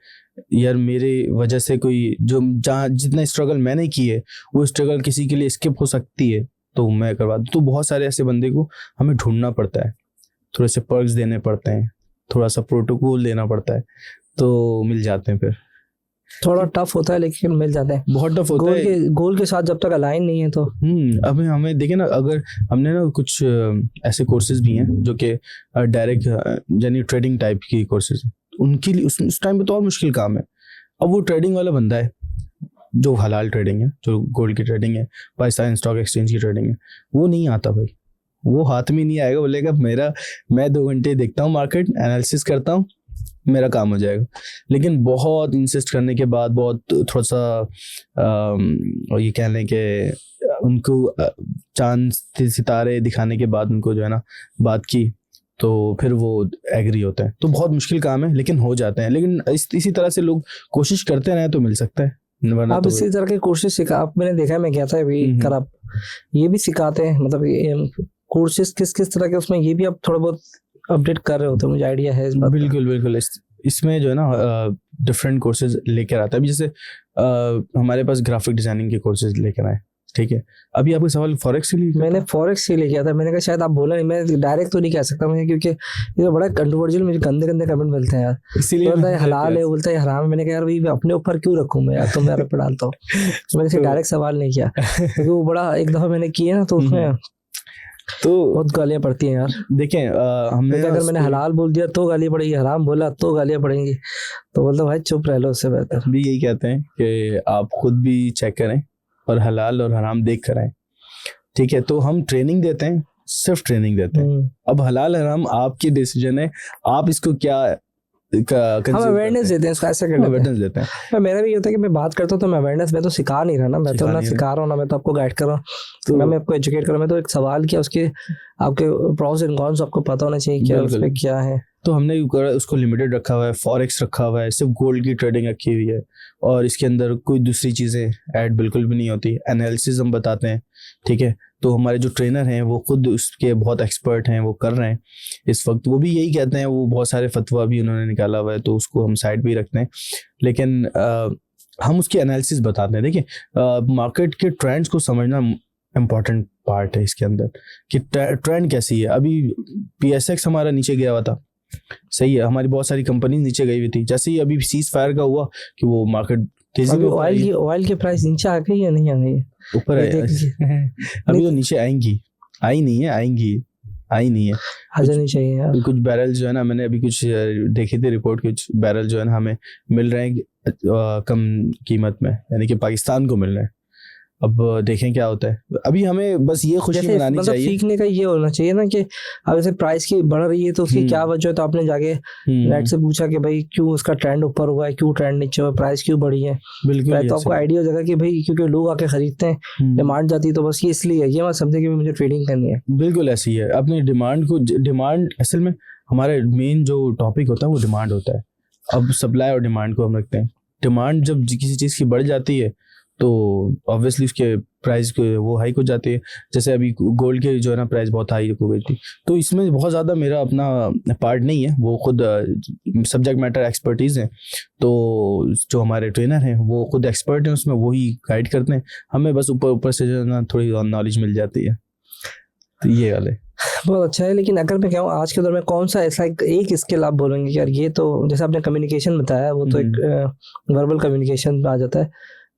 यार मेरे वजह से कोई जो जहाँ जितना स्ट्रगल मैंने की है वो स्ट्रगल किसी के लिए स्किप हो सकती है तो मैं करवा दूँ। तो बहुत सारे ऐसे बंदे को हमें ढूंढना पड़ता है, थोड़े से पर्क्स देने पड़ते हैं, थोड़ा सा प्रोटोकॉल देना पड़ता है, तो मिल जाते हैं फिर। थोड़ा टफ होता है लेकिन मिल जाते हैं। बहुत टफ होता है। गोल के साथ जब तक अलाइन नहीं है तो अभी हमें देखे ना, अगर हमने ना कुछ ऐसे कोर्सेज भी हैं जो कि डायरेक्ट यानी ट्रेडिंग टाइप की कोर्सेज, उनके लिए उस टाइम पे तो और मुश्किल काम है। अब वो ट्रेडिंग वाला बंदा है जो हलाल ट्रेडिंग है, जो गोल्ड की ट्रेडिंग है, पाकिस्तान स्टॉक एक्सचेंज की ट्रेडिंग है, वो नहीं आता भाई, वो हाथ में नहीं आएगा। बोलेगा मैं 2 घंटे देखता हूँ मार्केट एनालिसिस करता हूँ, मेरा काम हो जाएगा। लेकिन बहुत इंसिस्ट करने के बाद, बहुत थोड़ा सा ये कह लें कि उनको चांद सितारे दिखाने के बाद उनको जो है ना बात की, तो फिर वो एग्री होता है। तो बहुत मुश्किल काम है लेकिन हो जाते हैं। लेकिन इसी तरह से लोग कोशिश करते रहे तो मिल सकता है। आप तो इसी तरह की कोर्सेज सिखा, आप मैंने देखा है, मैं कहता है भी कर आप ये भी सिखाते हैं, मतलब कोर्सेज किस तरह के उसमें ये भी आप थोड़ा बहुत अपडेट कर रहे होते हैं, मुझे आइडिया है इस बात। बिल्कुल इसमें जो है ना डिफरेंट कोर्सेज लेकर आता है। अभी जैसे हमारे पास ग्राफिक डिजाइनिंग के कोर्सेज लेकर आए, ठीक है। अभी आपका सवाल फॉरेक्स के लिए, मैंने फॉरेक्स के लिए किया था। मैंने कहा शायद आप बोला नहीं, मैं डायरेक्ट तो नहीं कह सकता मैं, क्योंकि ये बड़ा कंट्रोवर्शियल, मुझे गंदे कमेंट मिलते हैं यार। इसीलिए बोलता है हलाल है, बोलता है हराम है। मैंने कहा यार भाई अपने ऊपर क्यों रखूं मैं यार, तो मैं पे डालता हूँ। तो मैंने इसे डायरेक्ट सवाल नहीं किया क्योंकि वो बड़ा, एक दफा मैंने किया ना तो उसमें तो बहुत गालियां पड़ती हैं यार। देखें हमने अगर मैंने हलाल बोल दिया तो गालियां पड़ेगी, हराम बोला तो गालियां पड़ेंगी, तो बोलता भाई चुप रह लो, उससे बेहतर। भी यही कहते हैं कि आप खुद भी चेक करें और हलाल और हराम देख कर आए, ठीक है। तो हम ट्रेनिंग देते हैं, सिर्फ ट्रेनिंग देते हैं। अब हलाल हराम आपकी डिसीजन है, आप इसको क्या हम अवेयरनेस देते हैं, इसको ऐसा कर अवेयरनेस देते हैं। मेरा भी ये होता है कि मैं बात करता हूँ तो मैं अवेयरनेस, मैं तो सिखा नहीं रहा ना, मैं तो ना सिखा रहा हूँ ना मैं तो आपको गाइड कर रहा हूँ, तो मैं आपको एजुकेट कर रहा हूँ। मैं तो एक सवाल किया, उसके आपके प्रोस एंड कॉन्स आपको पता होना चाहिए क्या उस पे क्या है। तो हमने उसको लिमिटेड रखा हुआ है, फॉरेक्स रखा हुआ है, सिर्फ गोल्ड की ट्रेडिंग रखी हुई है, और इसके अंदर कोई दूसरी चीज़ें ऐड बिल्कुल भी नहीं होती। एनालिसिस हम बताते हैं, ठीक है। तो हमारे जो ट्रेनर हैं वो खुद उसके बहुत एक्सपर्ट हैं, वो कर रहे हैं इस वक्त, वो भी यही कहते हैं। वो बहुत सारे फतवा भी उन्होंने निकाला हुआ है, तो उसको हम साइड पे ही रखते हैं। लेकिन हम उसकी एनालिसिस बताते हैं। देखिए मार्केट के ट्रेंड्स को समझना इम्पॉर्टेंट पार्ट है इसके अंदर, कि ट्रेंड कैसी है। अभी PSX हमारा नीचे गया हुआ था, सही है, हमारी बहुत सारी कंपनी नीचे गई हुई थी। जैसे ही अभी सीज फायर का हुआ कि वो मार्केट तेजी में, ऑयल की प्राइस नीचे आ गई या नहीं आ गई? ऊपर है अभी तो नीचे आएंगी, आई नहीं है, आई नहीं है, आ जानी चाहिए यार। कुछ बैरल जो है ना, मैंने अभी कुछ देखी थी रिपोर्ट, कुछ बैरल जो है ना हमें मिल रहे हैं कम कीमत में, यानी कि पाकिस्तान को मिल रहे हैं। अब देखें क्या होता है। अभी हमें बस ये खुशी मनानी मतलब चाहिए। सीखने का ये होना चाहिए ना कि अब जैसे प्राइस की बढ़ रही है तो उसकी क्या वजह है, तो आपने जाके नेट से पूछा कि भाई क्यों उसका ट्रेंड ऊपर हुआ है, क्यों ट्रेंड नीचे हुआ, प्राइस क्यों बढ़ी है। बिल्कुल, तो आपको आइडिया हो जाएगा कि भाई क्योंकि लोग आके खरीदते हैं, डिमांड जाती है, तो बस ये इसलिए ये मत समझे कि मुझे ट्रेडिंग करनी है। बिल्कुल ऐसी है। अपने डिमांड असल में हमारे मेन जो टॉपिक होता है वो डिमांड होता है। अब सप्लाई और डिमांड को हम रखते हैं। डिमांड जब किसी चीज़ की बढ़ जाती है तो ऑब्वियसली उसके प्राइस वो हाइक हो जाती है। जैसे अभी गोल्ड के जो है ना प्राइस बहुत हाई हो गई थी, तो इसमें बहुत ज़्यादा मेरा अपना पार्ट नहीं है, वो खुद सब्जेक्ट मैटर एक्सपर्टीज़ हैं। तो जो हमारे ट्रेनर हैं वो खुद एक्सपर्ट हैं उसमें, वही गाइड करते हैं हमें, बस ऊपर से जो है ना थोड़ी नॉलेज मिल जाती है। तो ये वाले बहुत अच्छा है। लेकिन अगर मैं कहूँ आज के दौर में कौन सा ऐसा एक स्किल आप बोलेंगे यार ये तो, जैसे आपने कम्युनिकेशन बताया वो तो एक वर्बल कम्युनिकेशन आ जाता है,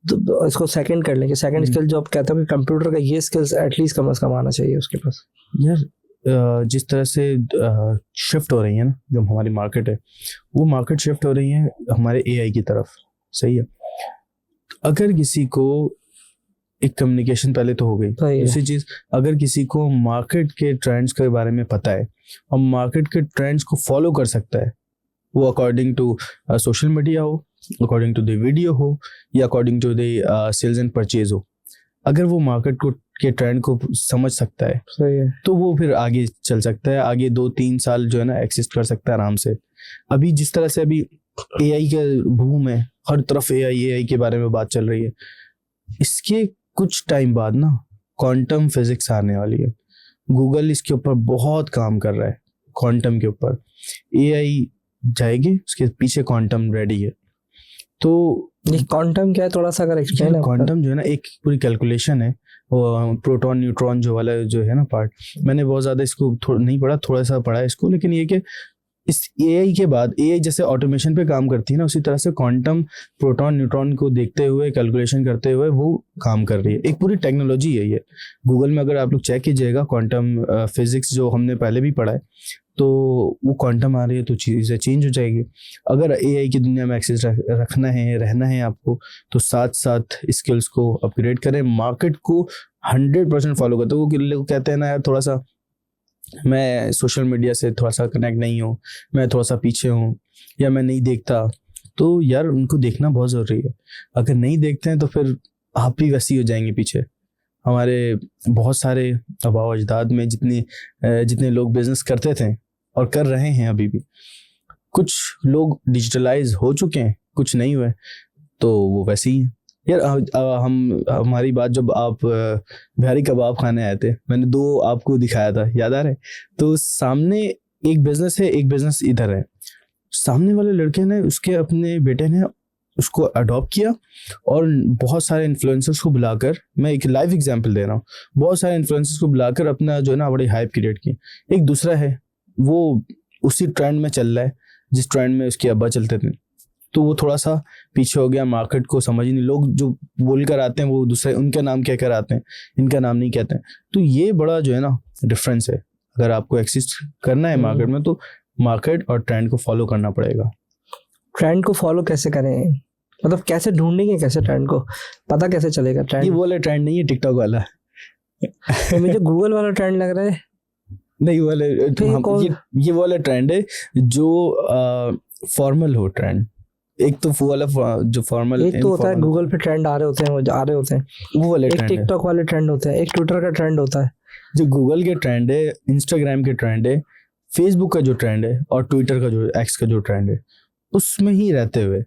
तो इसको सेकंड कर लेंगे। सेकंड स्किल जो आप कहते हो कि कंप्यूटर का ये स्किल्स एटलीस्ट कम से कम आना चाहिए उसके पास। यार जिस तरह से शिफ्ट हो रही है ना जो हमारी मार्केट है, वो मार्केट शिफ्ट हो रही है हमारे AI की तरफ, सही है। अगर किसी को एक कम्युनिकेशन पहले तो हो गई, दूसरी चीज़ अगर किसी को मार्केट के ट्रेंड्स के बारे में पता है और मार्केट के ट्रेंड्स को फॉलो कर सकता है, वो अकॉर्डिंग टू सोशल मीडिया हो, अकॉर्डिंग टू द वीडियो हो, या according to the sales and purchase हो, अगर वो मार्केट को के ट्रेंड को समझ सकता है, सही है, तो वो फिर आगे चल सकता है। आगे 2-3 साल जो है ना एक्सिस्ट कर सकता है आराम से। अभी जिस तरह से अभी AI का बूम है, हर तरफ एआई के बारे में बात चल रही है। इसके कुछ टाइम बाद ना क्वांटम फिजिक्स आने वाली है। गूगल इसके ऊपर बहुत काम कर रहा है, क्वांटम के ऊपर। एआई जाएगी, उसके पीछे क्वांटम रेडी है। तो ये क्वांटम क्या है, थोड़ा सा अगर एक्सप्लेन। क्वांटम जो है ना एक पूरी कैलकुलेशन है, वो प्रोटॉन न्यूट्रॉन जो वाला जो है ना पार्ट, मैंने बहुत ज़्यादा इसको नहीं पढ़ा, थोड़ा सा पढ़ा है इसको, लेकिन ये कि इस एआई के बाद, एआई जैसे ऑटोमेशन पे काम करती है ना, उसी तरह से क्वांटम प्रोटॉन न्यूट्रॉन को देखते हुए, कैलकुलेशन करते हुए वो काम कर रही है। एक पूरी टेक्नोलॉजी है ये। गूगल में अगर आप लोग चेक कीजिएगा, क्वांटम फिजिक्स जो हमने पहले भी पढ़ा है, तो वो क्वांटम आ रही है तो चीज़ें चेंज हो जाएगी। अगर एआई की दुनिया में एक्सेस रखना है, रहना है आपको, तो साथ साथ स्किल्स को अपग्रेड करें, मार्केट को 100% फॉलो करते। वो लोग कहते हैं ना यार, थोड़ा सा मैं सोशल मीडिया से थोड़ा सा कनेक्ट नहीं हूँ, मैं थोड़ा सा पीछे हूँ, या मैं नहीं देखता, तो यार उनको देखना बहुत ज़रूरी है। अगर नहीं देखते हैं तो फिर आप भी वैसे ही हो जाएंगे पीछे। हमारे बहुत सारे आबाओ अजदाद में जितने लोग बिजनेस करते थे और कर रहे हैं अभी भी, कुछ लोग डिजिटलाइज हो चुके हैं, कुछ नहीं हुए, तो वो वैसे ही हैं। यार हमारी बात, जब आप बिहारी कबाब खाने आए थे, मैंने 2 आपको दिखाया था, याद आ रहा है? तो सामने एक बिजनेस है, एक बिजनेस इधर है। सामने वाले लड़के ने, उसके अपने बेटे ने उसको अडॉप्ट किया, और बहुत सारे इन्फ्लुएंसर्स को बुलाकर, मैं एक लाइव एग्जांपल दे रहा हूँ, बहुत सारे इन्फ्लुएंसर्स को बुलाकर अपना जो है ना बड़ी हाइप क्रिएट की। एक दूसरा है, वो उसी ट्रेंड में चल रहा है जिस ट्रेंड में उसके अब्बा चलते थे, तो वो थोड़ा सा पीछे हो गया, मार्केट को समझ ही नहीं। लोग जो बोल कर आते हैं वो दूसरे उनका नाम कहकर आते हैं, इनका नाम नहीं कहते हैं। तो ये बड़ा जो है ना डिफरेंस है। अगर आपको एक्सिस्ट करना है मार्केट में, तो मार्केट और ट्रेंड को फॉलो करना पड़ेगा। ट्रेंड को फॉलो कैसे करें, मतलब कैसे ढूंढेंगे, कैसे ट्रेंड को पता कैसे चलेगा? ट्रेंड ये वाला ट्रेंड नहीं है, टिकटॉक वाला तो मुझे गूगल वाला ट्रेंड लग रहा है। नहीं, ये वाला ट्रेंड है जो फॉर्मल हो ट्रेंड। एक तो वो वाला जो फॉर्मल, एक तो होता है गूगल पे ट्रेंड आ रहे होते हैं, वो आ रहे होते हैं, वो वाले एक ट्रेंड। टिकटॉक वाले ट्रेंड होते हैं, एक ट्विटर का ट्रेंड होता है। जो गूगल के ट्रेंड है, इंस्टाग्राम के ट्रेंड है, फेसबुक का जो ट्रेंड है, और ट्विटर का जो एक्स का जो ट्रेंड है, उसमें ही रहते हुए,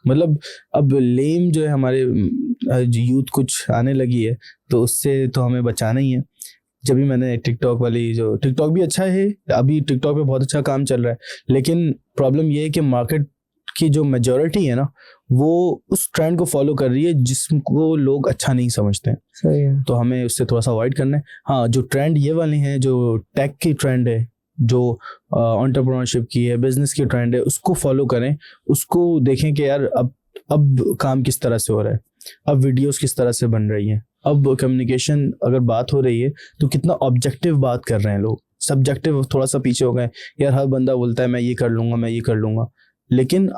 मतलब अब लेम जो है हमारे यूथ कुछ आने लगी है, तो उससे तो हमें बचाना ही है। जब भी मैंने टिकटॉक वाली, जो टिकटॉक भी अच्छा है, अभी टिकटॉक पे बहुत अच्छा काम चल रहा है, लेकिन प्रॉब्लम ये है कि मार्केट की जो मेजॉरिटी है ना, वो उस ट्रेंड को फॉलो कर रही है जिसको लोग अच्छा नहीं समझते हैं। सही है। तो हमें उससे थोड़ा सा अवॉइड करना है। हाँ, जो ट्रेंड ये वाले हैं, जो टेक की ट्रेंड है, जो एंटरप्रेन्योरशिप की है, बिजनेस की ट्रेंड है, उसको फॉलो करें, उसको देखें कि यार अब काम किस तरह से हो रहा है, अब वीडियोस किस तरह से बन रही हैं, अब कम्युनिकेशन अगर बात हो रही है तो कितना ऑब्जेक्टिव बात कर रहे हैं लोग। सब्जेक्टिव थोड़ा सा पीछे हो गए। यार हर बंदा बोलता है मैं ये कर लूँगा, मैं ये कर लूँगा, लेकिन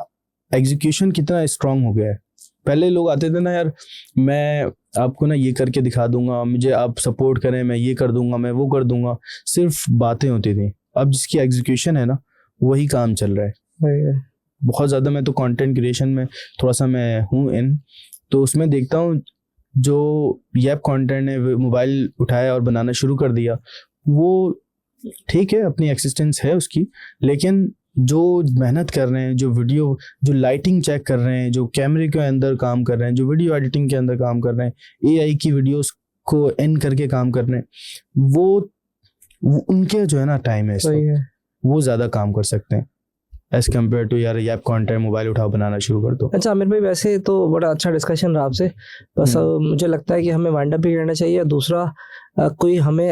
एग्जीक्यूशन कितना स्ट्रांग हो गया है। पहले लोग आते थे ना, यार मैं आपको ना ये करके दिखा दूंगा, मुझे आप सपोर्ट करें, मैं ये कर दूंगा, मैं वो कर दूंगा, सिर्फ बातें होती थी। अब जिसकी एग्जीक्यूशन है ना, वही काम चल रहा है। सही है। बहुत ज़्यादा मैं तो कंटेंट क्रिएशन में थोड़ा सा मैं हूँ तो उसमें देखता हूँ, जो यैप कंटेंट ने मोबाइल उठाया और बनाना शुरू कर दिया, वो ठीक है, अपनी एक्सिस्टेंस है उसकी, लेकिन जो मेहनत कर रहे हैं, जो वीडियो, जो लाइटिंग चेक कर रहे हैं, जो कैमरे के अंदर काम कर रहे हैं, जो वीडियो एडिटिंग के अंदर काम कर रहे हैं, एआई की वीडियोस को एन करके काम कर रहे हैं, वो उनके जो है ना टाइम है, सही है, वो ज़्यादा काम कर सकते हैं एज कम्पेयर टू यार ऐप कंटेंट मोबाइल उठाओ बनाना शुरू कर दो। अच्छा आमिर भाई, वैसे तो बड़ा अच्छा डिस्कशन रहा आपसे, बस मुझे लगता है कि हमें वाइंड अप भी करना चाहिए। दूसरा कोई हमें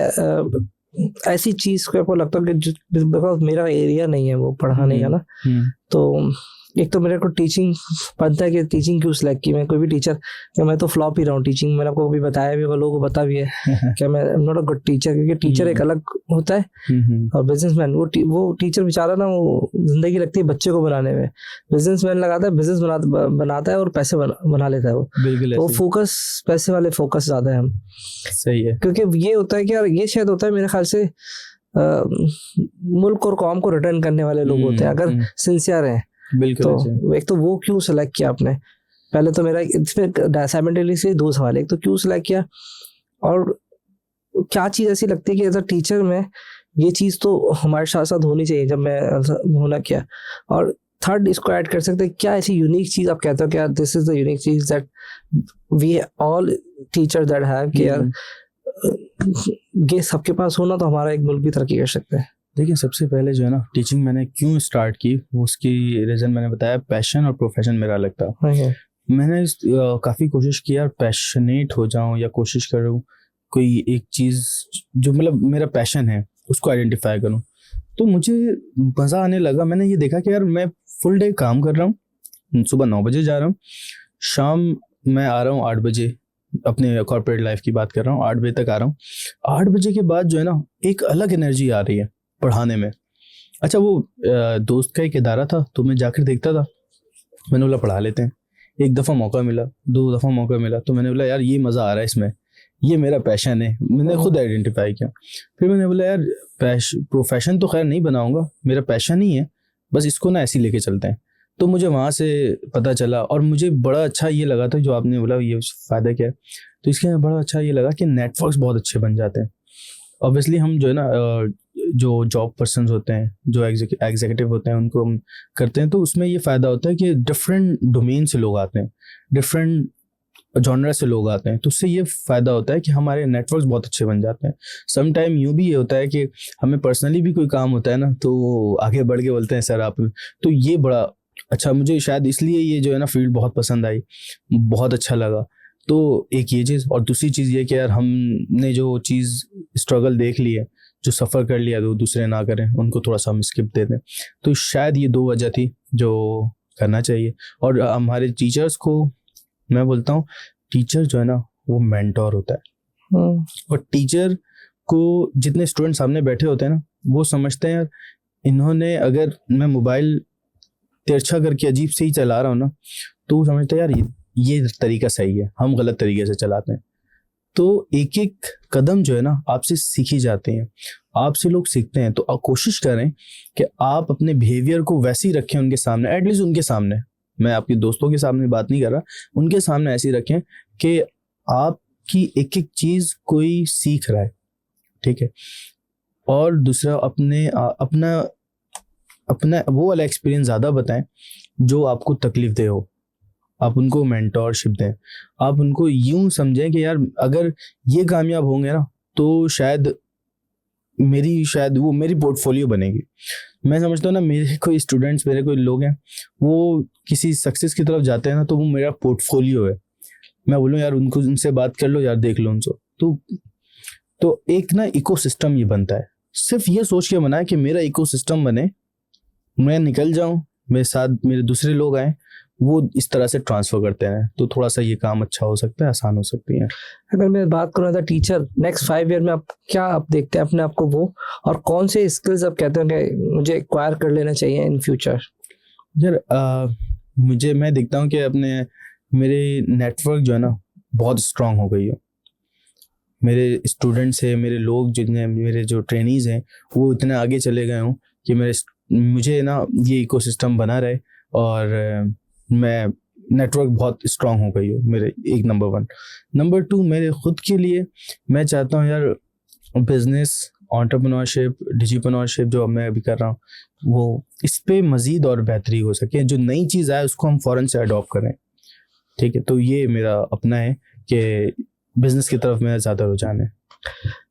ऐसी चीज को आपको लगता है कि बिकॉज मेरा एरिया नहीं है वो पढ़ाने का ना, तो एक तो मेरे को टीचिंग बनता है कि टीचिंग क्यों सिलेक्ट की। मैं कोई भी टीचर, मैं तो फ्लॉप ही रहा हूँ टीचिंग। मैंने आपको कभी बताया भी होगा, लोगों को पता भी है कि मैं नॉट अ गुड टीचर, क्योंकि टीचर एक अलग होता है और बिजनेसमैन वो टीचर बेचारा ना, वो जिंदगी लगती है बच्चे को बनाने में। बिजनेसमैन लगाता है, बिजनेस बनाता है और पैसे बना लेता है वो फोकस, पैसे वाले फोकस ज्यादा है हम। सही है, क्योंकि ये होता है कि यार ये शायद होता है मेरे ख्याल से मुल्क और कौम को रिटर्न करने वाले लोग होते हैं अगर सिंसियर हैं। बिल्कुल। तो एक तो वो क्यों सिलेक्ट किया आपने, पहले तो मेरा इसमें साइमल्टेनियसली 2 सवाल है। एक तो क्यों सिलेक्ट किया, और क्या चीज़ ऐसी लगती है कि एज अ टीचर में ये चीज़ तो हमारे साथ साथ होनी चाहिए जब मैं होना क्या, और थर्ड इसको ऐड कर सकते हैं, क्या ऐसी यूनिक चीज आप कहते हो कि यार दिस इज द यूनिक चीज that we all teacher that have कि यार ये सबके पास होना तो हमारा एक मुल्क भी तरक्की कर सकता है? देखिए, सबसे पहले जो है ना, टीचिंग मैंने क्यों स्टार्ट की, वो उसकी रीज़न मैंने बताया, पैशन और प्रोफेशन मेरा अलग था। मैंने काफ़ी कोशिश की यार पैशनेट हो जाऊं, या कोशिश करूं कोई एक चीज़ जो मतलब मेरा पैशन है उसको आइडेंटिफाई करूं। तो मुझे मज़ा आने लगा। मैंने ये देखा कि यार मैं फुल डे काम कर रहा हूँ, सुबह 9 बजे जा रहा हूँ, शाम मैं आ रहा हूँ 8 बजे, अपने कॉर्पोरेट लाइफ की बात कर रहा हूँ, 8 बजे तक आ रहा हूँ। 8 बजे के बाद जो है ना, एक अलग एनर्जी आ रही है पढ़ाने में। अच्छा, वो दोस्त का एक इदारा था तो मैं जाकर देखता था, मैंने बोला पढ़ा लेते हैं। एक दफ़ा मौका मिला, 2 दफ़ा मौका मिला, तो मैंने बोला यार ये मज़ा आ रहा है इसमें, ये मेरा पैशन है। मैंने खुद आइडेंटिफाई किया। फिर मैंने बोला यार प्रोफेशन तो खैर नहीं बनाऊंगा, मेरा पैशन ही है, बस इसको ना ऐसे ही लेके चलते हैं। तो मुझे वहाँ से पता चला, और मुझे बड़ा अच्छा ये लगा था जो आपने बोला ये फ़ायदा क्या है, तो इसके बड़ा अच्छा ये लगा कि नेटवर्क्स बहुत अच्छे बन जाते हैं। ऑब्वियसली हम जो है ना, जो जॉब पर्सन्स होते हैं, जो एग्जीक्यूटिव होते हैं, उनको हम करते हैं, तो उसमें ये फ़ायदा होता है कि डिफरेंट डोमेन से लोग आते हैं, डिफरेंट जॉनरा से लोग आते हैं, तो उससे ये फ़ायदा होता है कि हमारे नेटवर्क्स बहुत अच्छे बन जाते हैं। सम टाइम यूँ भी ये होता है कि हमें पर्सनली भी कोई काम होता है ना, तो आगे बढ़ के बोलते हैं सर आप, तो ये बड़ा अच्छा, मुझे शायद इसलिए ये जो है ना फील्ड बहुत पसंद आई, बहुत अच्छा लगा। तो एक ये चीज़, और दूसरी चीज़ ये कि यार हमने जो चीज़ स्ट्रगल देख ली है, जो सफ़र कर लिया, तो दूसरे ना करें, उनको थोड़ा सा हम स्किप दे दें। तो शायद ये 2 वजह थी जो करना चाहिए। और हमारे टीचर्स को मैं बोलता हूँ, टीचर जो है ना वो मेंटोर होता है, और टीचर को जितने स्टूडेंट सामने बैठे होते हैं ना, वो समझते हैं यार इन्होंने, अगर मैं मोबाइल तिरछा करके अजीब से ही चला रहा हूँ ना, तो वो समझते हैं यार ये तरीका सही है, हम गलत तरीके से चलाते हैं। तो एक एक कदम जो है ना आपसे सीखी जाते हैं, आपसे लोग सीखते हैं। तो आप कोशिश करें कि आप अपने बिहेवियर को वैसे ही रखें उनके सामने, एटलीस्ट उनके सामने, मैं आपके दोस्तों के सामने बात नहीं कर रहा, उनके सामने ऐसे ही रखें कि आपकी एक एक चीज़ कोई सीख रहा है, ठीक है। और दूसरा, अपना वो वाला एक्सपीरियंस ज़्यादा बताएं जो आपको तकलीफ दे हो। आप उनको मेंटोरशिप दें, आप उनको यूं समझें कि यार अगर ये कामयाब होंगे ना, तो शायद वो मेरी पोर्टफोलियो बनेगी। मैं समझता हूँ ना, मेरे कोई स्टूडेंट्स, मेरे कोई लोग हैं, वो किसी सक्सेस की तरफ जाते हैं ना, तो वो मेरा पोर्टफोलियो है। मैं बोलूँ यार उनसे बात कर लो यार, देख लो उनको। तो एक ना इकोसिस्टम ये बनता है। सिर्फ ये सोच के बनाए कि मेरा इकोसिस्टम बने, मैं निकल जाऊं, मेरे साथ मेरे दूसरे लोग आए, वो इस तरह से ट्रांसफर करते हैं, तो थोड़ा सा ये काम अच्छा हो सकता है, आसान हो सकती है। अगर मैं बात करूँ as a teacher, next 5 year में आप क्या आप देखते हैं अपने आप को, वो और कौन से स्किल्स आप कहते हैं कि मुझे एक्वायर कर लेना चाहिए इन फ्यूचर? यार मैं देखता हूँ कि मेरे नेटवर्क जो है ना बहुत स्ट्रांग हो गई है। मेरे स्टूडेंट्स हैं, मेरे लोग जितने, मेरे जो ट्रेनीज़ हैं, वो इतने आगे चले गए हूँ कि मुझे ना ये इकोसिस्टम बना रहे, और मैं नेटवर्क बहुत स्ट्रांग हो गई हो मेरे, एक नंबर 1। नंबर 2, मेरे खुद के लिए मैं चाहता हूँ यार बिजनेस, एंटरप्रेन्योरशिप, डिजिटलशिप जो मैं अभी कर रहा हूँ, वो इस पे मज़ीद और बेहतरी हो सके। जो नई चीज़ आए उसको हम फ़ौरन से अडॉप्ट करें, ठीक है। तो ये मेरा अपना है कि बिजनेस की तरफ मेरा ज़्यादा रुझान है।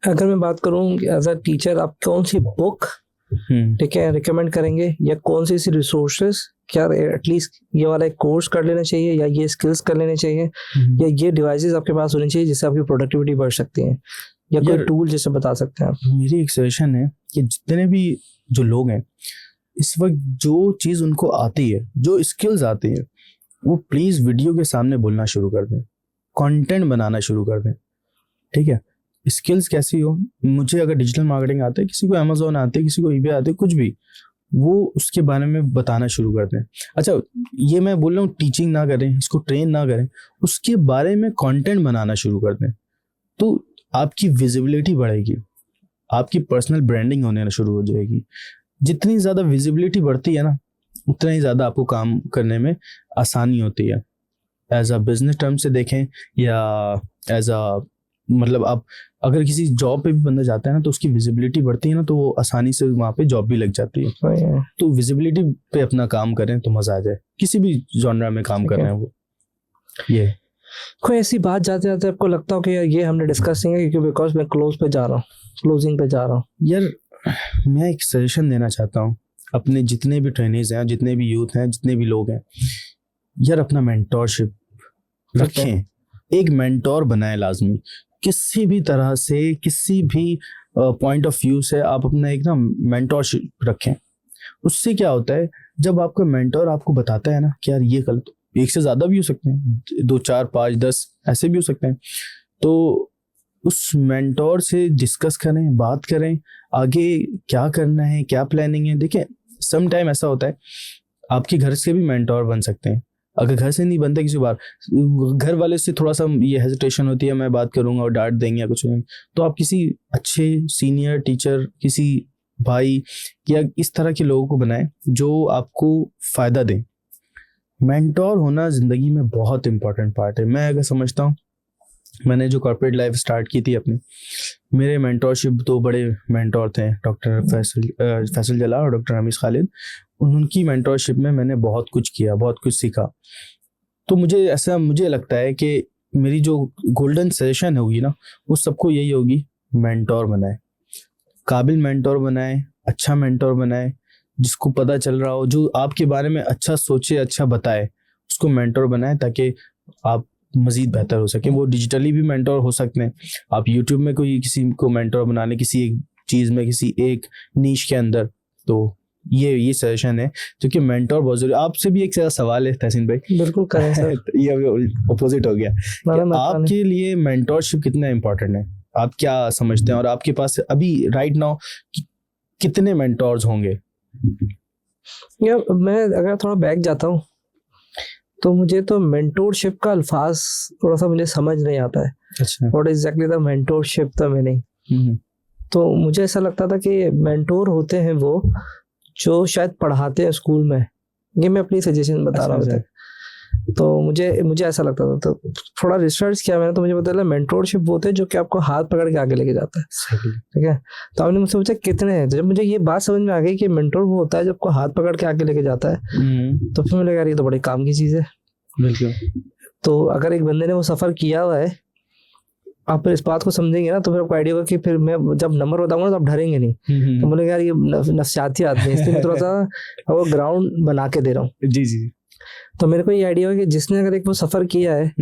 अगर मैं बात करूँ एज अ टीचर, आप कौन सी बुक ठीक है रिकमेंड करेंगे, या कौन सी रिसोर्सेज, क्या एटलीस्ट ये वाला एक कोर्स कर लेना चाहिए, या ये स्किल्स कर लेने चाहिए, या ये डिवाइसेस आपके पास होनी चाहिए जिससे आपकी प्रोडक्टिविटी बढ़ सकती है, या कोई टूल जैसे बता सकते हैं आप? मेरी एक सजेशन है कि जितने भी जो लोग हैं इस वक्त, जो चीज़ उनको आती है, जो स्किल्स आती है, वो प्लीज़ वीडियो के सामने बोलना शुरू कर दें, कंटेंट बनाना शुरू कर दें, ठीक है। स्किल्स कैसी हो, मुझे अगर डिजिटल मार्केटिंग आता है, किसी को अमेजोन आते है, किसी को ईबे आते है, कुछ भी, वो उसके बारे में बताना शुरू कर दें। अच्छा, ये मैं बोल रहा हूँ टीचिंग ना करें, इसको ट्रेन ना करें, उसके बारे में कंटेंट बनाना शुरू कर दें, तो आपकी विजिबिलिटी बढ़ेगी, आपकी पर्सनल ब्रांडिंग होने शुरू हो जाएगी। जितनी ज़्यादा विजिबिलिटी बढ़ती है ना, उतना ही ज़्यादा आपको काम करने में आसानी होती है। एज अ बिजनेस टर्म से देखें, या एज अ मतलब आप अगर किसी जॉब पे भी बंदा जाता है ना तो उसकी विजिबिलिटी बढ़ती है ना, तो वो आसानी से वहाँ पे जॉब भी लग जाती है। वही है। तो विजिबिलिटी पे अपना काम करें तो मजा आ जाए, किसी भी जॉनरा में काम ठीक कर है। रहे हैं वो। ये कोई ऐसी बात जाते जाते आपको लगता हो कि यार ये हमने डिस्कस नहीं है, क्योंकि बिकॉज मैं क्लोजिंग पे जा रहा हूँ। यार मैं एक सजेशन देना चाहता हूँ अपने जितने भी ट्रेनीज हैं, जितने भी यूथ हैं, जितने भी लोग हैं, यार अपना मेंटोरशिप रखें, एक मेंटोर बनाए लाजमी, किसी भी तरह से, किसी भी पॉइंट ऑफ व्यू से आप अपना एक ना मेंटोरशिप रखें। उससे क्या होता है, जब आपका मेंटोर आपको बताता है ना कि यार ये गलत, एक से ज्यादा भी हो सकते हैं, 2 4 5 10 ऐसे भी हो सकते हैं, तो उस मेंटोर से डिस्कस करें, बात करें, आगे क्या करना है, क्या प्लानिंग है। देखिए सम टाइम ऐसा होता है आपके घर से भी मेंटोर बन सकते हैं, अगर घर से नहीं बनते किसी बार, घर वाले से थोड़ा सा ये हेजिटेशन होती है, मैं बात करूंगा और डांट देंगे या कुछ नहीं, तो आप किसी अच्छे सीनियर टीचर, किसी भाई या इस तरह के लोगों को बनाएं जो आपको फायदा दें। मेंटोर होना जिंदगी में बहुत इंपॉर्टेंट पार्ट है। मैं अगर समझता हूँ, मैंने जो कॉर्पोरेट लाइफ स्टार्ट की थी अपनी, मेरे मेंटोरशिप 2 बड़े मेंटोर थे, डॉक्टर फैसल जला और डॉक्टर हमीज खालिद। उनकी मेंटोरशिप में मैंने बहुत कुछ किया, बहुत कुछ सीखा। तो मुझे लगता है कि मेरी जो गोल्डन सजेशन होगी ना, वो सबको यही होगी, मेंटोर बनाए, काबिल मेंटोर बनाए, अच्छा मेंटोर बनाए, जिसको पता चल रहा हो, जो आपके बारे में अच्छा सोचे, अच्छा बताए, उसको मेंटोर बनाए ताकि आप मजीद बेहतर हो सके। वो डिजिटली भी मेंटोर हो सकते हैं, आप यूट्यूब में कोई किसी को मेंटोर बना लें, किसी एक चीज़ में, किसी एक नीश के अंदर। तो ये सजेशन है, क्योंकि मेंटोर बहुत जरूरी। आपसे भी एक सवाल है तहसीन भाई। बिल्कुल करें सर। ये अपोजिट हो गया कि ना, आपके लिए मेंटोरशिप कितना इंपॉर्टेंट है, आप क्या समझते हैं, और आपके पास अभी राइट नाउ कितने मेंटोर्स होंगे? यार मैं अगर थोड़ा बैक जाता हूँ तो मुझे तो मेंटोरशिप का अल्फाज थोड़ा सा मुझे समझ नहीं आता है। अच्छा। What exactly the mentorship the meaning. तो मुझे ऐसा लगता था कि मेंटोर होते हैं वो जो शायद पढ़ाते हैं स्कूल में। ये मैं अपनी सजेशन बता रहा हूँ अभी तक। तो मुझे ऐसा लगता था, तो थोड़ा रिसर्च किया मैंने, तो मुझे पता चला मेंटोरशिप वो होते हैं जो कि आपको हाथ पकड़ के आगे लेके जाता है। ठीक है। तो आपने मुझसे पूछा कितने हैं, तो जब मुझे ये बात समझ में आ गई कि मेंटोर वो होता है जो आपको हाथ पकड़ के आगे लेके जाता है, तो फिर मुझे लगा यार ये तो बड़ी काम की चीज़ है। बिल्कुल। तो अगर एक बंदे ने वो सफ़र किया हुआ है, आप इस बात को समझेंगे ना, तो फिर आपको आइडिया होगा कि फिर मैं जब नंबर बताऊंगा तो आप डरेंगे नहीं। तो बोले यार ये नफसियाती आदमी है, इसलिए मैं थोड़ा सा वो ग्राउंड बना के दे रहा हूँ। जी जी। तो मेरे को ये आइडिया है कि जिसने अगर एक वो सफर किया है,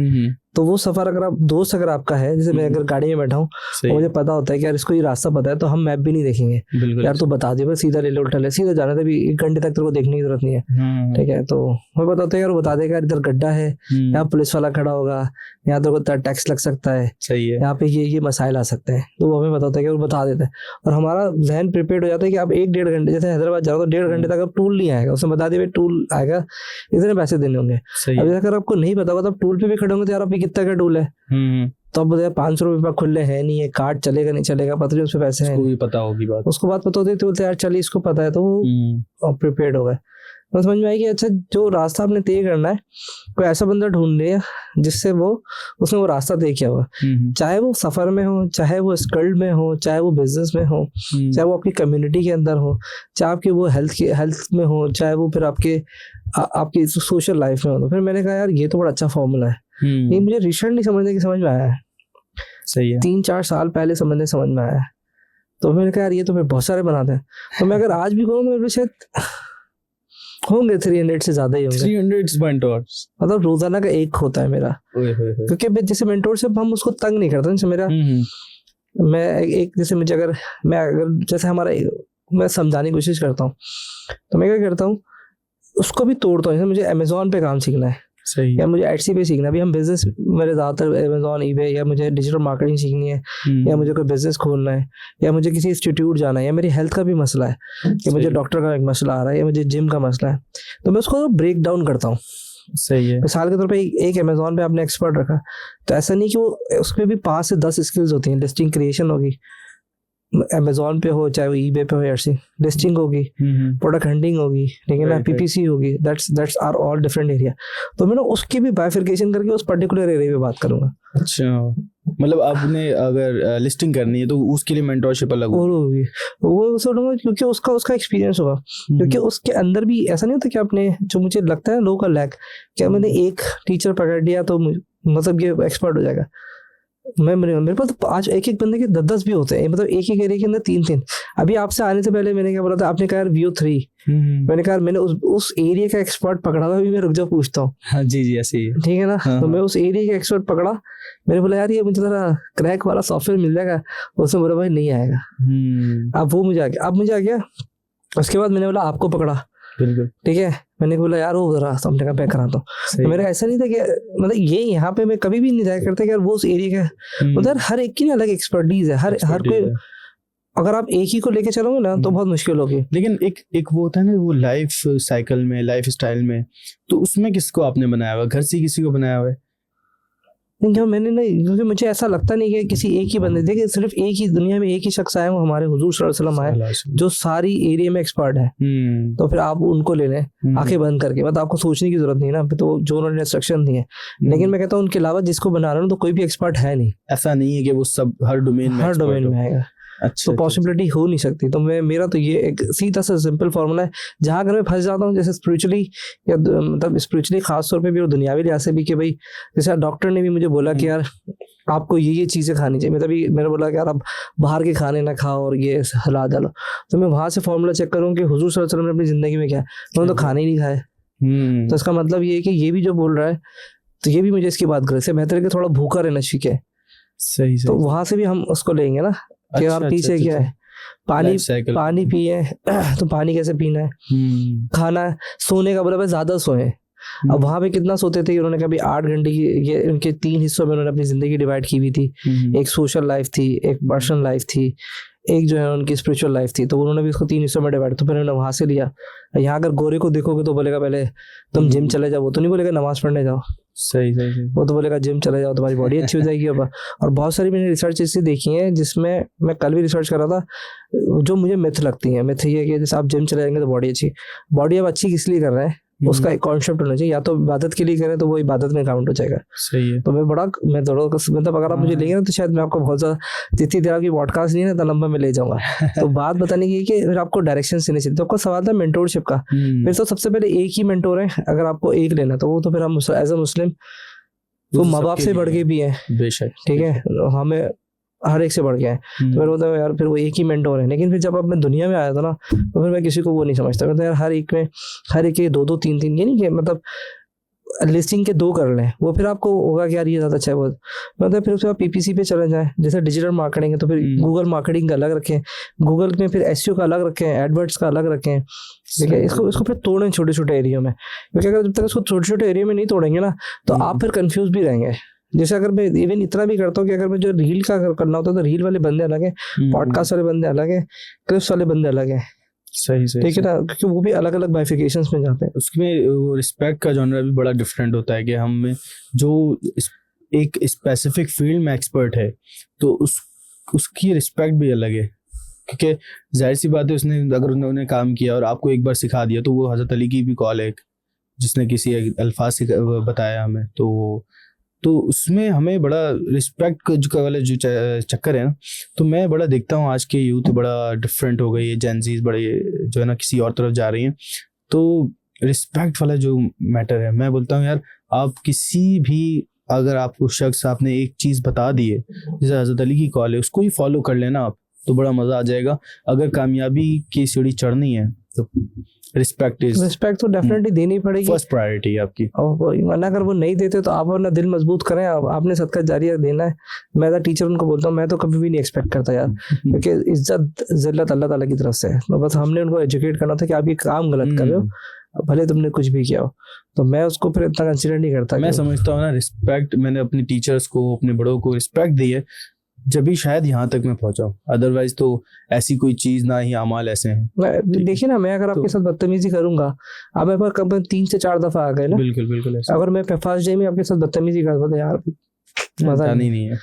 तो वो सफर अगर आप दोस्त अगर आपका है, जैसे मैं अगर गाड़ी में बैठा हूँ, मुझे पता होता है कि यार इसको ये रास्ता पता है, तो हम मैप भी नहीं देखेंगे, यार तू बता दे बस सीधा ले लो, उल्टा ले, सीधा जाना था, 1 घंटे तक तेरे को देखने की जरूरत नहीं है। ठीक है। तो मुझे पता होता है यार वो बता देगा इधर गड्ढा है, यहाँ पुलिस वाला खड़ा होगा, यहाँ तेरे को टैक्स लग सकता है, सही है, यहाँ पे ये मसाइल आ सकते हैं, तो वो हमें पता होता है कि वो बता देता है। और हमारा जहन प्रिपेयर्ड हो जाता है कि आप 1-1.5 घंटे, जैसे हैदराबाद जा रहे हो तो 1.5 घंटे तक आप टूल नहीं आएगा, उसने बता दिया टूल आएगा, इतने पैसे देने होंगे। अभी अगर आपको नहीं पता होगा तो आप टूल पे भी खड़े होंगे, तो यार आप कितना का टूल है, तो अब बताया 500 रुपये खुले है नहीं है, कार्ड चलेगा नहीं चलेगा, पता नहीं उसमें पैसे हैं, उसको भी पता होगी बात, उसको बात पता होती है, तो बोलते यार चलिए इसको पता है, तो वो प्रिपेयर्ड हो गए। तो समझ में आई कि अच्छा जो रास्ता आपने तय करना है, कोई ऐसा बंदा ढूंढ लिया जिससे उसने वो रास्ता तय किया हुआ, चाहे वो सफर में हो, चाहे वो स्किल्ड में हो, चाहे वो बिजनेस में हो, चाहे वो आपकी कम्युनिटी के अंदर हो, चाहे आपकी वो हेल्थ में हो, चाहे वो फिर आपकी सोशल लाइफ में हो। तो फिर मैंने कहा यार ये तो बड़ा अच्छा फॉर्मूला है, ये मुझे रिसेंटली समझ में आया है। सही है। 3-4 साल पहले समझ में आया है। तो मैंने कहा यार ये तो फिर बहुत सारे बनाते हैं, तो मैं अगर आज भी कहूँ तो मेरे शायद होंगे 300 से ज्यादा ही होंगे। 300 मेंटोर्स, मतलब रोजाना का एक होता है मेरा। क्योंकि जैसे मेंटोर से हम उसको तंग नहीं करते। जैसे मेरा मैं एक जैसे मुझे अगर जैसे मैं समझाने की कोशिश करता हूँ, तो मैं क्या करता हूँ उसको भी तोड़ता हूँ। जैसे मुझे अमेजोन पे काम सीखना है, सही, या मुझे एटसी पे सीखना है। अभी हम बिजनेस मेरे ज़्यादातर अमेजोन, ईबे, या मुझे डिजिटल मार्केटिंग सीखनी है, या मुझे कोई बिजनेस खोलना है, या मुझे किसी इंस्टीट्यूट जाना है, या मेरी हेल्थ का भी मसला है, कि मुझे डॉक्टर का एक मसला आ रहा है, या मुझे जिम का मसला है, तो मैं उसको ब्रेक डाउन करता हूँ। सही है। मिसाल के तौर पे एक अमेजोन पे आपने एक्सपर्ट रखा, तो ऐसा नहीं कि वो उसमें भी 5 से 10 स्किल्स होती हैं। लिस्टिंग क्रिएशन होगी, अमेजोन पे हो चाहे वो ईबे पे हो, ऐसी लिस्टिंग होगी, प्रोडक्ट हंटिंग होगी, ठीक है ना, Right, पीपीसी होगी, that's are all different area. तो मैं ना उसकी भी बाइफिकेशन करके उस पर्टिकुलर एरिया पे बात करूंगा। अच्छा, मतलब आपने अगर लिस्टिंग करनी है तो उसके लिए मेंटोरशिप अलग और होगी वो सोचूंगा, क्योंकि उसका एक्सपीरियंस होगा, क्योंकि उसके अंदर भी ऐसा नहीं होता कि आपने, जो मुझे लगता है लोगों का लैक, क्या मैंने एक टीचर पकड़ लिया तो मतलब ये एक्सपर्ट हो जाएगा। मेरे पास तो आज एक बंदे के 10 भी होते हैं, मतलब एक ही एरिया के अंदर 3। अभी आपसे आने से पहले मैंने क्या बोला था, आपने कहा यार View 3, मैंने कहा मैंने उस एरिया का एक्सपर्ट पकड़ा था, अभी मैं रुक जाओ पूछता हूँ। हाँ जी जी, ऐसे ही है। ठीक है ना, हाँ, तो मैं उस एरिया का एक्सपर्ट पकड़ा, मैंने बोला यार ये मुझे जरा क्रैक वाला सॉफ्टवेयर मिल जाएगा, उसने बोला भाई नहीं आएगा। अब वो मुझे आ गया, अब मुझे आ गया। उसके बाद मैंने बोला आपको पकड़ा, बिल्कुल ठीक है, मैंने बोला यार वो जरा हमने कहा पैक करा दो। सही। मेरा ऐसा नहीं था कि मतलब ये यहाँ पे मैं कभी भी नहीं जाया करता कि यार वो उस एरिया का, मतलब हर एक की ना अलग एक्सपर्टीज है, हर कोई, अगर आप एक ही को लेके चलोगे ना तो बहुत मुश्किल होगी। लेकिन एक वो होता है ना, वो लाइफ साइकिल में, लाइफ स्टाइल में, तो उसमें किसको आपने बनाया हुआ, घर से किसी को बनाया हुआ है? नहीं, मैंने नहीं, क्योंकि मुझे ऐसा लगता नहीं कि किसी एक ही बंदे, देखिए सिर्फ एक ही दुनिया में एक ही शख्स आए, वो हमारे हुजूर सल्लल्लाहु अलैहि वसल्लम आए, जो सारी एरिया में एक्सपर्ट है। तो फिर आप उनको ले लें आंखें बंद करके, मतलब आपको सोचने की जरूरत नहीं ना, फिर तो जो उन्होंने इंस्ट्रक्शन दी है। लेकिन मैं कहता हूँ उनके अलावा जिसको बना रहा हूँ तो कोई भी एक्सपर्ट है नहीं, ऐसा नहीं है कि वो सब हर डोमेन में आएगा। अच्छा, तो पॉसिबिलिटी हो नहीं सकती। तो मेरा तो ये एक सीधा सा सिंपल फॉर्मूला है, जहाँ अगर मैं फंस जाता हूँ जैसे स्पिरिचुअली, या मतलब स्पिरिचुअली खास तौर पे भी और दुनियावी लिहाज से भी, कि भाई जैसे डॉक्टर ने भी मुझे बोला कि यार आपको ये चीज़ें खानी चाहिए, मतलब मैंने बोला कि यार आप बाहर के खाने ना खाओ और ये हला डालो, तो मैं वहाँ से फॉर्मूला चेक करूँ कि हुजूर सल्लल्लाहु अलैहि वसल्लम ने अपनी ज़िंदगी में क्या है, उन्होंने तो खाने ही नहीं खाए। तो इसका मतलब ये है कि ये भी जो बोल रहा है, तो ये भी मुझे इसकी बात करे से बेहतर है कि थोड़ा भूखा रहना चाहिए। सही तो वहां से भी हम उसको लेंगे ना कि यार पीछे क्या है, पानी पिए तो पानी कैसे पीना है, खाना, सोने का बोला ज्यादा सोए। अब वहां पे कितना सोते थे, उन्होंने कभी 8 घंटे की, ये उनके 3 हिस्सों में उन्होंने अपनी जिंदगी डिवाइड की हुई थी। एक सोशल लाइफ थी, एक पर्सनल लाइफ थी, एक जो है उनकी स्पिरिचुअल लाइफ थी, तो उन्होंने भी उसको 3 हिस्सों में डिवाइड, तो फिर उन्होंने वहां से लिया। यहाँ अगर गोरे को देखोगे तो बोलेगा पहले तुम जिम चले जाओ, वो तो नहीं बोलेगा नमाज पढ़ने जाओ। सही, वो तो बोलेगा जिम चले जाओ, तुम्हारी बॉडी अच्छी हो जाएगी। और बहुत सारी मैंने रिसर्च ऐसी देखी है, जिसमें मैं कल भी रिसर्च कर रहा था, जो मुझे मिथ लगती है। मिथ ये है कि जैसे आप जिम चले जाएंगे तो बॉडी अच्छी, बॉडी आप अच्छी किस लिए कर रहे हैं, उसका एक कॉन्सेप्ट होना चाहिए। या तो इबादत के लिए करें तो वो इबादत में काउंट हो जाएगा। सही है। तो मैं थोड़ा मतलब अगर आप मुझे लेंगे ना तो शायद मैं आपको बहुत ज्यादा जितनी देर आपकी पॉडकास्ट नहीं है ना लंबा में ले जाऊंगा। तो बात बताने की कि फिर आपको डायरेक्शन देने चाहिए। तो आपका सवाल था मेंटोरशिप का, फिर तो सबसे पहले एक ही मेंटोर है, अगर आपको एक लेना तो वो तो फिर हम एज अ मुस्लिम वो माँ बाप से बढ़ के भी है, बेशक, ठीक है, हमें हर एक से बढ़ गया है। तो फिर होता है यार फिर वो एक ही मेंटोर है। लेकिन फिर जब अब मैं दुनिया में आया था ना, तो फिर मैं किसी को वो नहीं समझता, मैं तो यार हर एक के 2-2 3-3, ये नहीं कि मतलब लिस्टिंग के 2 कर लें, वो फिर आपको होगा कि यार ये ज्यादा अच्छा है। वो मतलब फिर उसके बाद पीपीसी पे चले जाए, जैसे डिजिटल मार्केटिंग है तो फिर गूगल मार्केटिंग का अलग रखें, गूगल में फिर एसईओ का अलग रखें, एडवर्ड्स का अलग रखें, ठीक है। इसको फिर तोड़ें छोटे छोटे एरिया में, क्योंकि अगर जब तक इसको छोटे छोटे एरिया में नहीं तोड़ेंगे ना तो आप फिर कंफ्यूज भी रहेंगे। जैसे अगर मैं इवन इतना भी करता हूँ कि अगर मैं जो रील का करना होता है तो रील वाले बंदे अलग है, पॉडकास्ट वाले बंदे अलग है, क्लिप्स वाले बंदे अलग है। सही, ठीक है ना, क्योंकि वो भी अलग अलग बाइफिकेशंस में जाते हैं। उसमें वो रिस्पेक्ट का जॉनर भी बड़ा डिफरेंट होता है कि हम जो एक स्पेसिफिक फील्ड में एक्सपर्ट है तो उसकी रिस्पेक्ट भी अलग है, क्योंकि जाहिर सी बात है उसने अगर उन्होंने काम किया और आपको एक बार सिखा दिया तो वो हज़रत अली की भी कॉल है जिसने किसी अल्फाज से बताया हमें, तो उसमें हमें बड़ा रिस्पेक्ट का वाले जो चक्कर है ना, तो मैं बड़ा देखता हूँ आज के यूथ बड़ा डिफरेंट हो गई है, जेनजीज बड़े जो है ना किसी और तरफ जा रही हैं। तो रिस्पेक्ट वाला जो मैटर है, मैं बोलता हूँ यार आप किसी भी, अगर आपको शख्स आपने एक चीज़ बता दी है, जैसे हज़रत अली की कॉल है, उसको ही फॉलो कर लेना आप, तो बड़ा मज़ा आ जाएगा। अगर कामयाबी की सीढ़ी चढ़नी है तो रिस्पेक्ट तो डेफिनेटली देनी पड़ेगी, फर्स्ट प्रायोरिटी आपकी। वरना अगर वो नहीं देते तो आप अपना दिल मजबूत करें, आपने सदका जारिया देना है। मैं एज टीचर उनको बोलता हूँ, मैं तो कभी भी नहीं एक्सपेक्ट करता यार, क्योंकि इज्जत जिल्लत अल्लाह ताला की तरफ से है। तो बस हमने उनको एजुकेट करना था कि आप ये काम गलत कर रहे हो, भले तुमने कुछ भी किया हो, तो मैं उसको फिर इतना कंसिडर नहीं करता। मैं समझता हूँ ना रिस्पेक्ट, मैंने अपने टीचर्स को, अपने बड़ों को रिस्पेक्ट दी है जब भी शायद यहाँ तक मैं पहुंचा हूँ, अदरवाइज तो ऐसी कोई चीज ना ही अमाल ऐसे हैं। देखिए ना, मैं अगर आपके साथ बदतमीजी करूंगा, अब मेरे पास कब 3 से 4 दफा आ गए ना, बिल्कुल ऐसा। अगर मैं फर्स्ट डे में आपके साथ बदतमीजी करता था यार मजा नहीं है।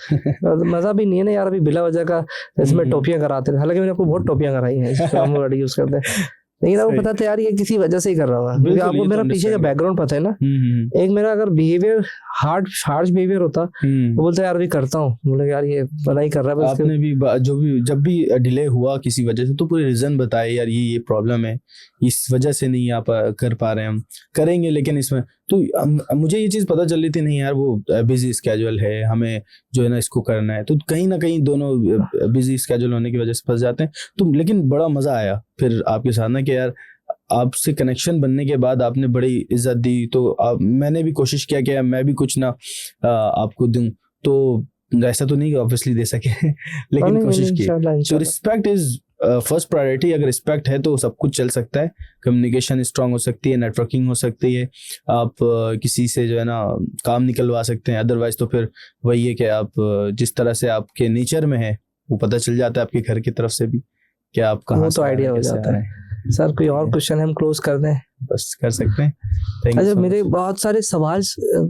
मजा भी नहीं है ना यार, अभी बिला वजह का इसमें टोपियां कराते हैं, हालांकि मैंने आपको बहुत टोपियां कराई हैं इस पे हम वर्ड यूज करते हैं, लेकिन आपको पता था यार ये किसी वजह से ही कर रहा हुआ, क्योंकि आपको मेरा पीछे का बैकग्राउंड पता है ना। एक मेरा अगर बिहेवियर हार्श बिहेवियर होता, वो बोलते यार भी करता हूँ, बोले यार ये मना ही कर रहा है। आपने भी जब भी डिले हुआ किसी वजह से तो पूरे रीजन बताए यार ये प्रॉब्लम है, इस वजह से नहीं आप कर पा रहे, हम करेंगे लेकिन इसमें तो मुझे ये चीज़ पता चल रही थी, नहीं यार वो बिजी स्केड्यूल है, हमें जो है ना इसको करना है, तो कहीं ना कहीं दोनों बिजी स्केड्यूल होने की वजह से फंस जाते हैं। तो लेकिन बड़ा मज़ा आया फिर आपके साथ ना कि यार आपसे कनेक्शन बनने के बाद आपने बड़ी इज्जत दी, तो मैंने भी कोशिश किया कि मैं भी कुछ ना आपको दूं, तो ऐसा तो नहीं ऑब्वियसली दे सके लेकिन कोशिश की। तो रिस्पेक्ट इज फर्स्ट प्रायोरिटी। अगर रिस्पेक्ट है तो सब कुछ चल सकता है, कम्युनिकेशन स्ट्रांग हो सकती है, नेटवर्किंग हो सकती है, आप किसी से जो है ना काम निकलवा सकते हैं। अदरवाइज तो फिर वही है कि आप जिस तरह से आपके नेचर में है वो पता चल जाता है आपके घर की तरफ से भी कि आप कहाँ तो आइडिया हो जाता है। सर कोई और क्वेश्चन हम क्लोज कर दें? बस कर सकते हैं। अच्छा मेरे बहुत सारे सवाल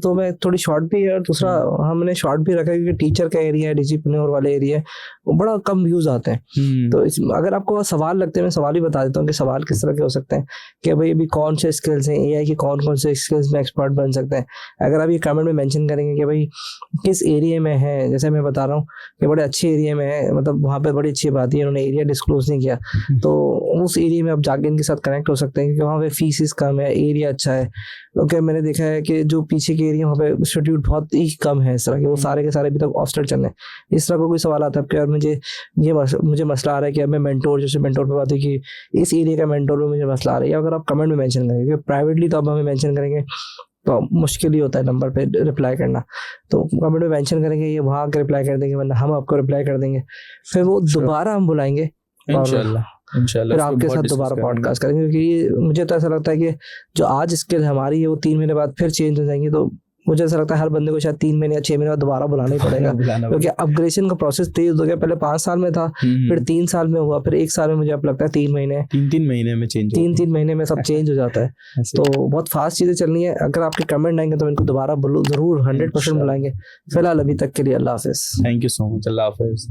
तो मैं थोड़ी शॉर्ट भी है, और दूसरा हमने शॉर्ट भी रखा है क्योंकि टीचर का एरिया है, डिजिप्लिनर वाले एरिया है, वो बड़ा कम व्यूज आते हैं। तो अगर आपको सवाल लगते हैं, मैं सवाल ही बता देता हूँ कि सवाल किस तरह के हो सकते हैं कि भाई अभी कौन से स्किल्स हैं, एआई की कौन कौन से स्किल्स में एक्सपर्ट बन सकते हैं। अगर आप ये कमेंट में मेंशन करेंगे कि भाई किस एरिया में है, जैसे मैं बता रहा हूँ कि बड़े अच्छे एरिया में है, मतलब वहाँ पे बड़ी अच्छी बात है, उन्होंने एरिया डिस्क्लोज नहीं किया, तो उस एरिया में आप जाके इनके साथ कनेक्ट हो सकते हैं क्योंकि वहाँ पे फीसिस कम है, एरिया अच्छा है। क्योंकि मैंने देखा है कि जो पीछे के एरिया वहाँ पे इंस्टीट्यूट बहुत ही कम है इस तरह के, वो सारे के सारे अभी तक ऑस्टर चल रहे हैं। इस तरह का कोई सवाल आता है कि यार मुझे मसला आ रहा है कि मैं मेंटोर, जैसे मेंटोर पे बात है कि इस एरिया का मेंटोर में मुझे मसला आ रहा है, या अगर आप कमेंट में मेंशन करेंगे, प्राइवेटली तो आप हमें मेंशन करेंगे तो मुश्किल ही होता है नंबर पे रिप्लाई करना, तो कमेंट में मेंशन करेंगे, ये वहाँ आकर रिप्लाई कर देंगे, वरना हम आपको रिप्लाई कर देंगे, फिर वो दोबारा हम बुलाएंगे इंशाल्लाह, फिर आपके साथ दोबारा पॉडकास्ट करेंगे। क्योंकि मुझे तो ऐसा लगता है कि जो आज स्किल हमारी है वो 3 महीने बाद फिर चेंज हो जाएंगी, तो मुझे ऐसा लगता है हर बंदे को शायद 3 महीने या 6 महीने बाद दोबारा बुलाना ही पड़ेगा क्योंकि अपग्रेडेशन का प्रोसेस तेज हो गया। पहले 5 साल में था, फिर 3 साल में हुआ, फिर 1 साल में, मुझे अब लगता है 3 महीने 3 महीने में चेंज, 3 महीने में सब चेंज हो जाता है। तो बहुत फास्ट चीजें चलनी है। अगर आपके कमेंट आएंगे तो इनको दोबारा जरूर 100% बुलाएंगे। फिलहाल अभी तक के लिए अल्लाह हाफिज। Thank you so much. अल्लाह हाफिज।